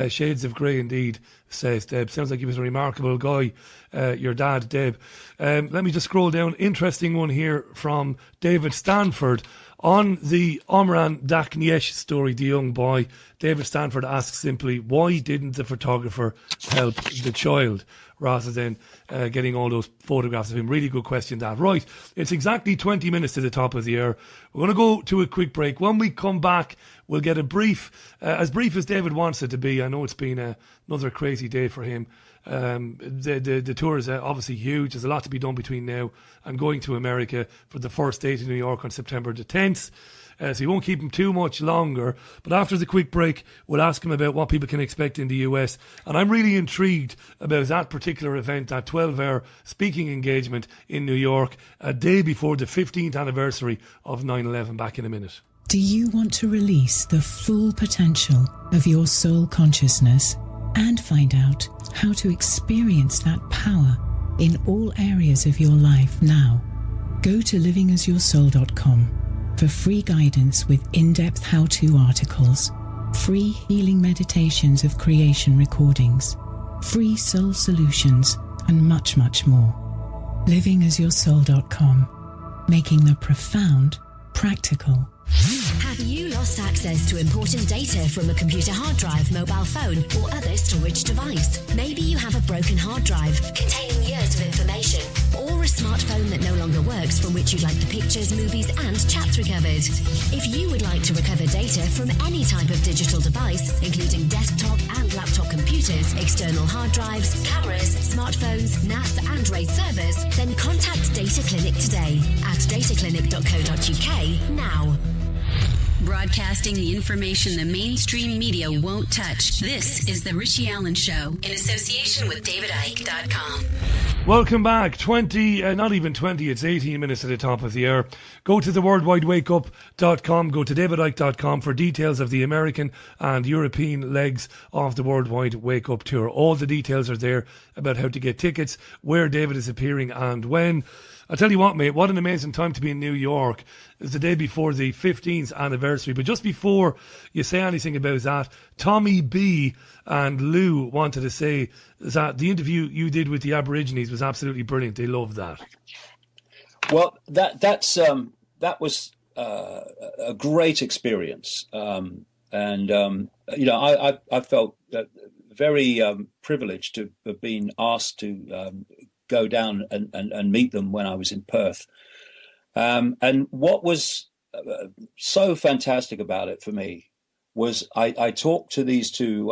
Shades of grey indeed, says Deb. Sounds like he was a remarkable guy, your dad, Deb. Let me just scroll down. Interesting one here from David Stanford. On the Omran Dakniesh story, the young boy, David Stanford asks simply, why didn't the photographer help the child rather than getting all those photographs of him? Really good question, that. Right, it's exactly 20 minutes to the top of the hour. We're going to go to a quick break. When we come back, we'll get a brief, as brief as David wants it to be. I know it's been another crazy day for him. The tour is obviously huge. There's a lot to be done between now and going to America for the first day to New York on September the 10th. So he won't keep him too much longer. But after the quick break, we'll ask him about what people can expect in the US. And I'm really intrigued about that particular event, that 12-hour speaking engagement in New York, a day before the 15th anniversary of 9/11. Back in a minute. Do you want to release the full potential of your soul consciousness and find out how to experience that power in all areas of your life now? Go to livingasyoursoul.com for free guidance with in-depth how-to articles, free healing meditations of creation recordings, free soul solutions, and much, much more. livingasyoursoul.com, making the profound practical. Have you lost access to important data from a computer hard drive, mobile phone, or other storage device? Maybe you have a broken hard drive containing years of information, or a smartphone that no longer works from which you'd like the pictures, movies, and chats recovered. If you would like to recover data from any type of digital device, including desktop and laptop computers, external hard drives, cameras, smartphones, NAS, and RAID servers, then contact Data Clinic today at dataclinic.co.uk now. Broadcasting the information the mainstream media won't touch. This is The Richie Allen Show in association with DavidIcke.com. Welcome back. 20, not even 20, it's 18 minutes at the top of the hour. Go to theworldwidewakeup.com, go to davidicke.com for details of the American and European legs of the Worldwide Wake Up Tour. All the details are there about how to get tickets, where David is appearing and when. I'll tell you what, mate, what an amazing time to be in New York. It's the day before the 15th anniversary. But just before you say anything about that, Tommy B and Lou wanted to say that the interview you did with the Aborigines was absolutely brilliant. They loved that. Well, that was a great experience. I felt very privileged to have been asked to go down and meet them when I was in Perth. And what was so fantastic about it for me was I talked to these two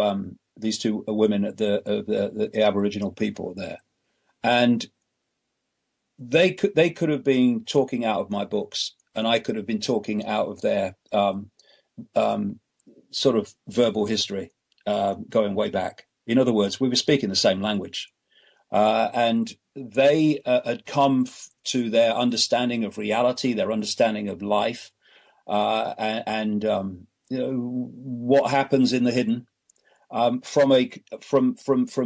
women at the Aboriginal people there, and they could have been talking out of my books, and I could have been talking out of their sort of verbal history going way back. In other words, we were speaking the same language. And they had come to their understanding of reality, their understanding of life, and what happens in the hidden from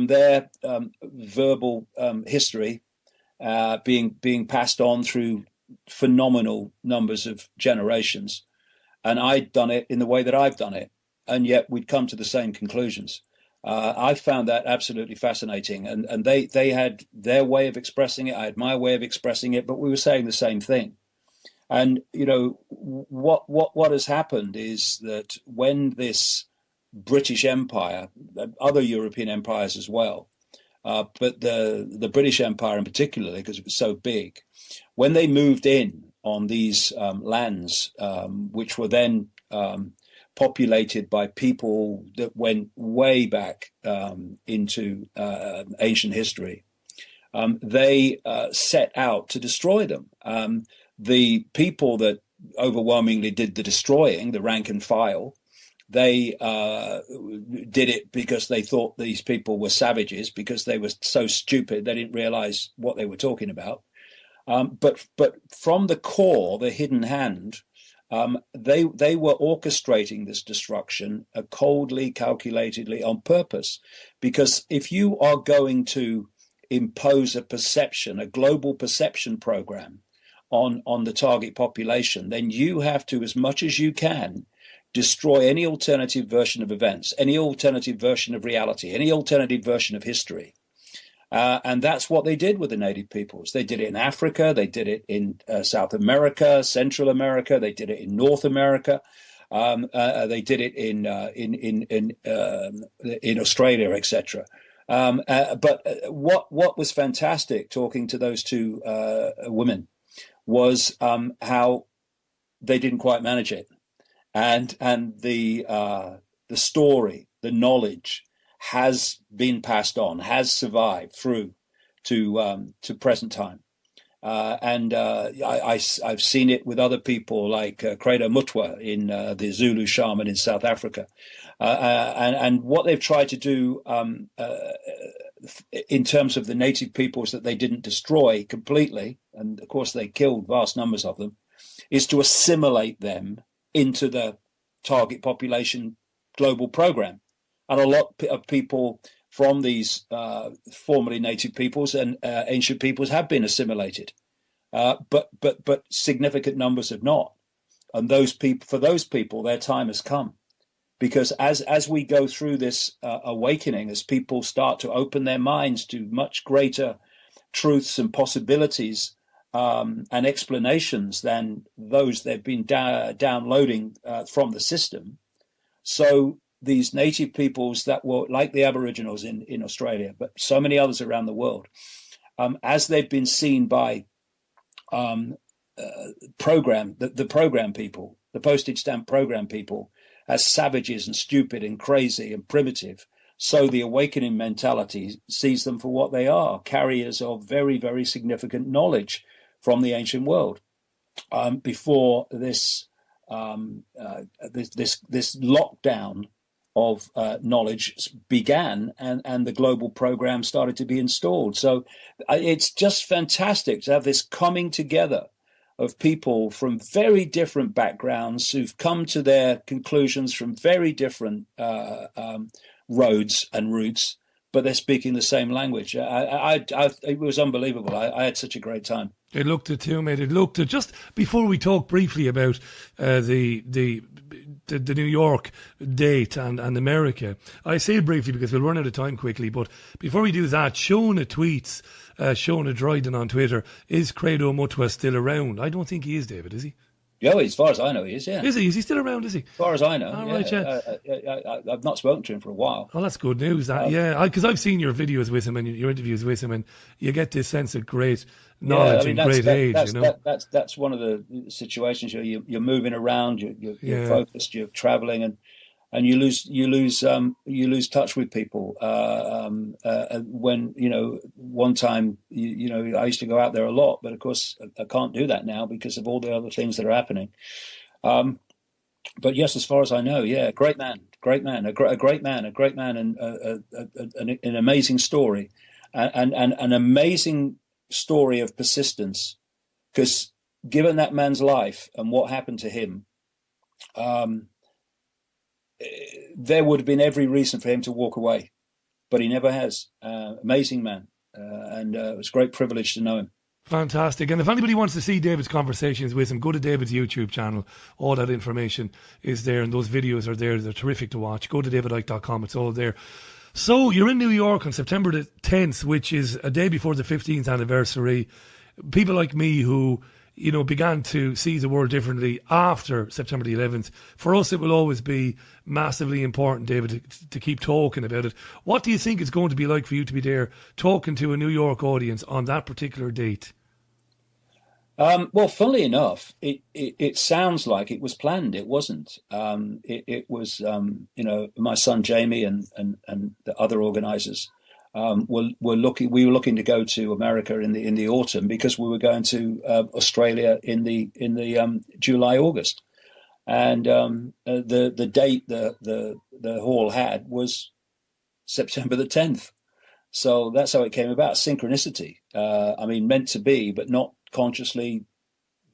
their verbal history being passed on through phenomenal numbers of generations. And I'd done it in the way that I've done it, and yet we'd come to the same conclusions. I found that absolutely fascinating, and they had their way of expressing it. I had my way of expressing it, but we were saying the same thing. And what has happened is that when this British Empire, other European empires as well, but the British Empire in particular, because it was so big, when they moved in on these lands, which were then populated by people that went way back into ancient history, they set out to destroy them. The people that overwhelmingly did the destroying, the rank and file, they did it because they thought these people were savages, because they were so stupid they didn't realize what they were talking about. But from the core, the hidden hand, they were orchestrating this destruction coldly, calculatedly, on purpose. Because if you are going to impose a perception, a global perception program on the target population, then you have to, as much as you can, destroy any alternative version of events, any alternative version of reality, any alternative version of history. And that's what they did with the native peoples. They did it in Africa, they did it in South America, Central America, they did it in North America, they did it in Australia, etc. But what was fantastic talking to those two women was how they didn't quite manage it, and the story, the knowledge, has been passed on, has survived through to present time, and I've seen it with other people like Credo Mutwa in the Zulu shaman in South Africa, and what they've tried to do in terms of the native peoples that they didn't destroy completely, and of course they killed vast numbers of them, is to assimilate them into the target population global program. And a lot of people from these formerly native peoples and ancient peoples have been assimilated, but significant numbers have not. And for those people, their time has come, because as we go through this awakening, as people start to open their minds to much greater truths and possibilities and explanations than those they've been downloading from the system, so these native peoples that were like the Aboriginals in Australia, but so many others around the world, as they've been seen by the program people, the postage stamp program people, as savages and stupid and crazy and primitive, so the awakening mentality sees them for what they are, carriers of very, very significant knowledge from the ancient world. Before this lockdown of knowledge began, and the global program started to be installed. So it's just fantastic to have this coming together of people from very different backgrounds who've come to their conclusions from very different roads and routes, but they're speaking the same language. It was unbelievable. I had such a great time. It looked it too, mate. It looked it. Just before we talk briefly about the New York date and America, I say it briefly because we'll run out of time quickly. But before we do that, Shona tweets, Shona Dryden on Twitter, is Credo Mutwa still around? I don't think he is, David, is he? Yeah, as far as I know, he is, yeah. Is he? Is he still around, is he? As far as I know, all yeah. Right, yeah. I've not spoken to him for a while. Oh, that's good news, that, yeah. Because I've seen your videos with him and your interviews with him, and you get this sense of great knowledge and great age, you know. That's one of the situations you're moving around, you're focused, you're traveling, and you lose touch with people. When one time I used to go out there a lot, but of course I can't do that now because of all the other things that are happening. But yes, as far as I know, yeah, great man, a great man, and an amazing story, and an amazing story of persistence. Because given that man's life and what happened to him, there would have been every reason for him to walk away, but he never has. Amazing man, and it was a great privilege to know him. Fantastic. And if anybody wants to see David's conversations with him, go to David's YouTube channel. All that information is there, and those videos are there. They're terrific to watch. Go to davidicke.com. It's all there. So you're in New York on September the 10th, which is a day before the 15th anniversary. People like me who, began to see the world differently after September the 11th. For us, it will always be massively important, David, to keep talking about it. What do you think it's going to be like for you to be there talking to a New York audience on that particular date? Well, funnily enough, it sounds like it was planned. It wasn't. It was, my son Jamie and the other organisers we were looking to go to America in the autumn because we were going to Australia in the July, August, and the date the hall had was September the 10th. So that's how it came about. Synchronicity. Meant to be, but not consciously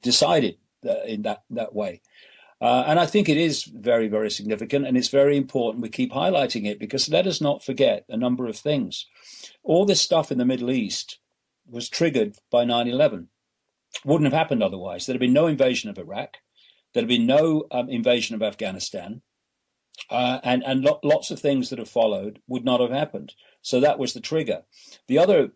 decided in that way. And I think it is very, very significant, and it's very important we keep highlighting it, because let us not forget a number of things. All this stuff in the Middle East was triggered by 9/11. Wouldn't have happened otherwise. There'd have been no invasion of Iraq. There'd have been no invasion of Afghanistan. And lots of things that have followed would not have happened. So that was the trigger. The other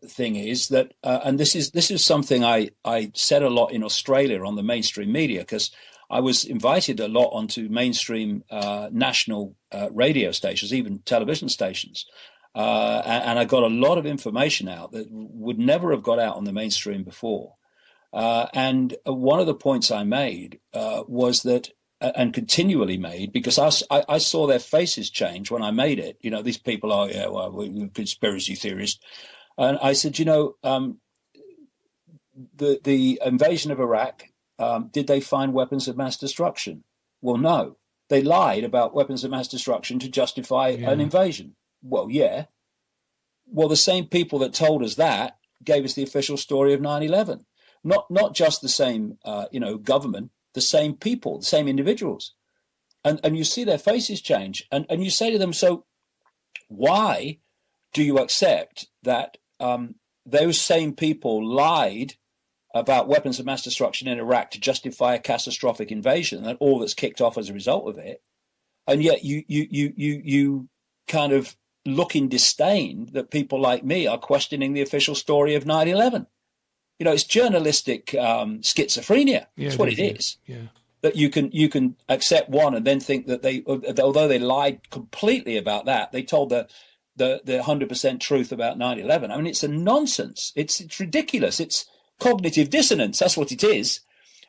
thing is that, and this is something I said a lot in Australia on the mainstream media, because I was invited a lot onto mainstream national radio stations, even television stations, and I got a lot of information out that would never have got out on the mainstream before. And one of the points I made was that, and continually made, because I saw their faces change when I made it. These people are, we're conspiracy theorists. And I said, the invasion of Iraq, did they find weapons of mass destruction? Well, no. They lied about weapons of mass destruction to justify an invasion. Well, yeah. Well, the same people that told us that gave us the official story of 9/11. Not just the same, government, the same people, the same individuals. And you see their faces change. And you say to them, so why do you accept that those same people lied about weapons of mass destruction in Iraq to justify a catastrophic invasion and all that's kicked off as a result of it? And yet you kind of look in disdain that people like me are questioning the official story of 9/11. It's journalistic schizophrenia. That's what it is. Yeah. That you can accept one and then think that although they lied completely about that, they told the 100% truth about 9/11. It's a nonsense. It's ridiculous. It's cognitive dissonance. That's what it is.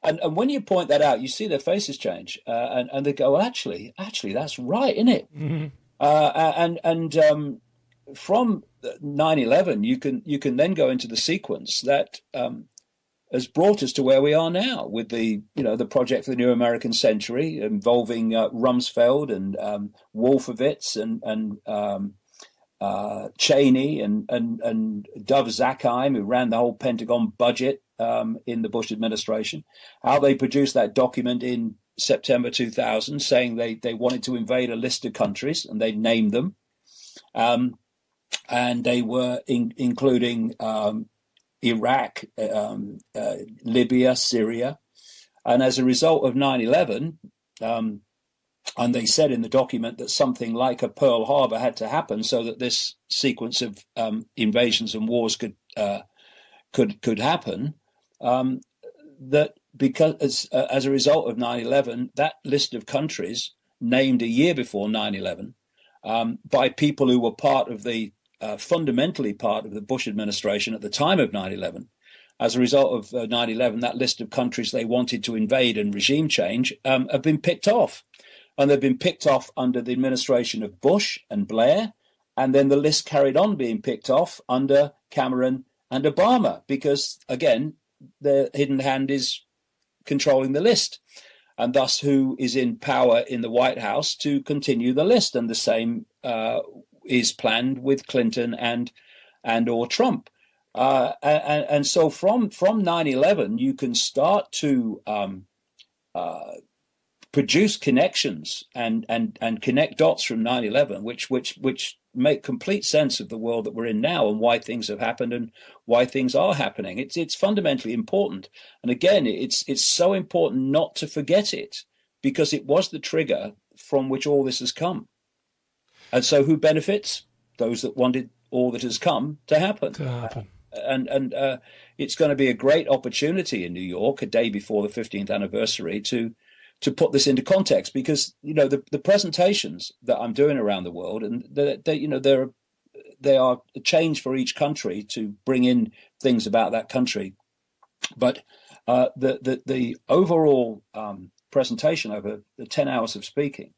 And when you point that out, you see their faces change, and they go, well, actually, that's right, isn't it? Mm-hmm. From 9/11, you can then go into the sequence that has brought us to where we are now, with the project for the New American Century involving Rumsfeld and Wolfowitz and Cheney and Dov Zakheim, who ran the whole Pentagon budget in the Bush administration. How they produced that document in September 2000, saying they wanted to invade a list of countries, and they named them. And they were including Iraq, Libya, Syria. And as a result of 9/11, and they said in the document that something like a Pearl Harbor had to happen so that this sequence of invasions and wars could happen. That because as a result of 9/11, that list of countries named a year before 9/11 by people who were part of the fundamentally part of the Bush administration at the time of 9/11. As a result of 9/11, that list of countries they wanted to invade and regime change have been picked off. And they've been picked off under the administration of Bush and Blair. And then the list carried on being picked off under Cameron and Obama, because, again, the hidden hand is controlling the list. And thus, who is in power in the White House to continue the list? And the same is planned with Clinton and or Trump. And so from 9/11, you can start to produce connections and connect dots from 9/11, which make complete sense of the world that we're in now and why things have happened and why things are happening. It's fundamentally important. And again, it's so important not to forget it, because it was the trigger from which all this has come. And so who benefits? Those that wanted all that has come to happen. and it's going to be a great opportunity in New York, a day before the 15th anniversary, to put this into context, because the presentations that I'm doing around the world, and they are a change for each country to bring in things about that country, but the overall presentation over the 10 hours of speaking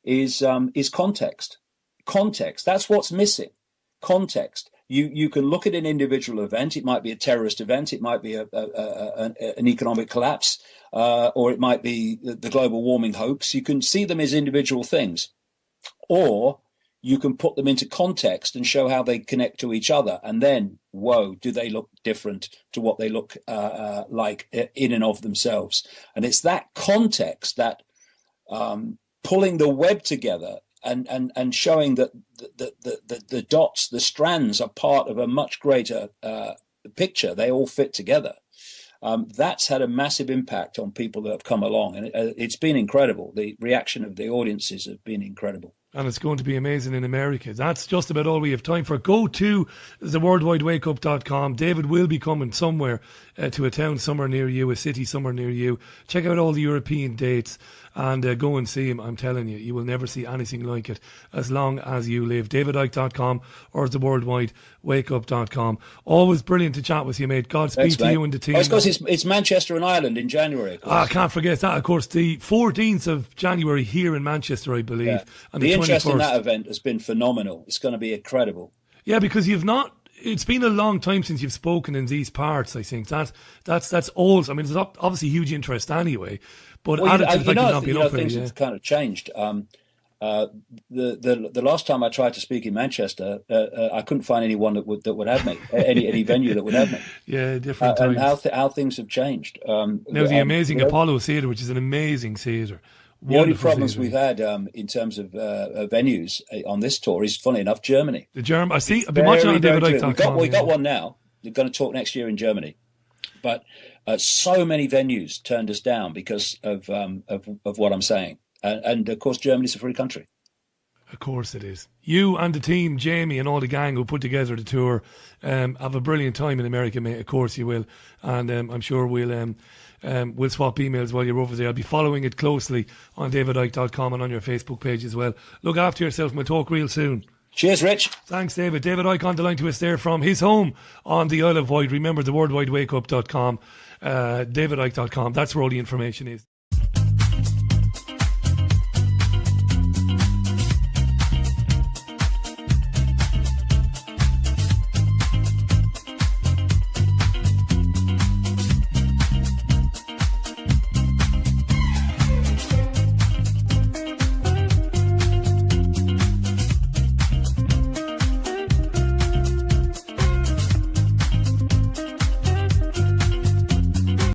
is context. Context. That's what's missing. Context. You can look at an individual event. It might be a terrorist event. It might be an economic collapse, or it might be the global warming hoax. You can see them as individual things, or you can put them into context and show how they connect to each other. And then, whoa, do they look different to what they look like in and of themselves? And it's that context, that pulling the web together and showing that the dots, the strands, are part of a much greater picture. They all fit together. That's had a massive impact on people that have come along, and it's been incredible. The reaction of the audiences have been incredible. And it's going to be amazing in America. That's just about all we have time for. Go to theworldwidewakeup.com. David will be coming somewhere to a town somewhere near you, a city somewhere near you. Check out all the European dates and go and see him. I'm telling you, you will never see anything like it as long as you live. DavidIcke.com or theworldwidewakeup.com. Always brilliant to chat with you, mate. Godspeed to you and the team. Of course, it's Manchester and Ireland in January. I can't forget that. Of course, the 14th of January here in Manchester, I believe. Yeah. And the interest 21st. in that event has been phenomenal. It's going to be incredible. Yeah, because it's been a long time since you've spoken in these parts, I think. That's old. I mean, there's obviously huge interest anyway, but added to the fact you've not been up things here, have kind of changed. The last time I tried to speak in Manchester, I couldn't find anyone that would have me, any venue that would have me. Yeah, different times. And how things have changed. Now the amazing Apollo Theatre, which is an amazing theatre. The only problems we've had in terms of venues on this tour is, funny enough, Germany. I see. I've been watching on DavidIcke.com. We got one now. We're going to talk next year in Germany, but so many venues turned us down because of what I'm saying. And of course, Germany's a free country. Of course it is. You and the team, Jamie and all the gang who put together the tour, have a brilliant time in America, mate. Of course you will, and I'm sure we'll swap emails while you're over there. I'll be following it closely on davidicke.com and on your Facebook page as well. Look after yourself, and we'll talk real soon. Cheers, Rich. Thanks, David. David Icke on the line to us there from his home on the Isle of Wight. Remember, theworldwidewakeup.com, davidicke.com. That's where all the information is.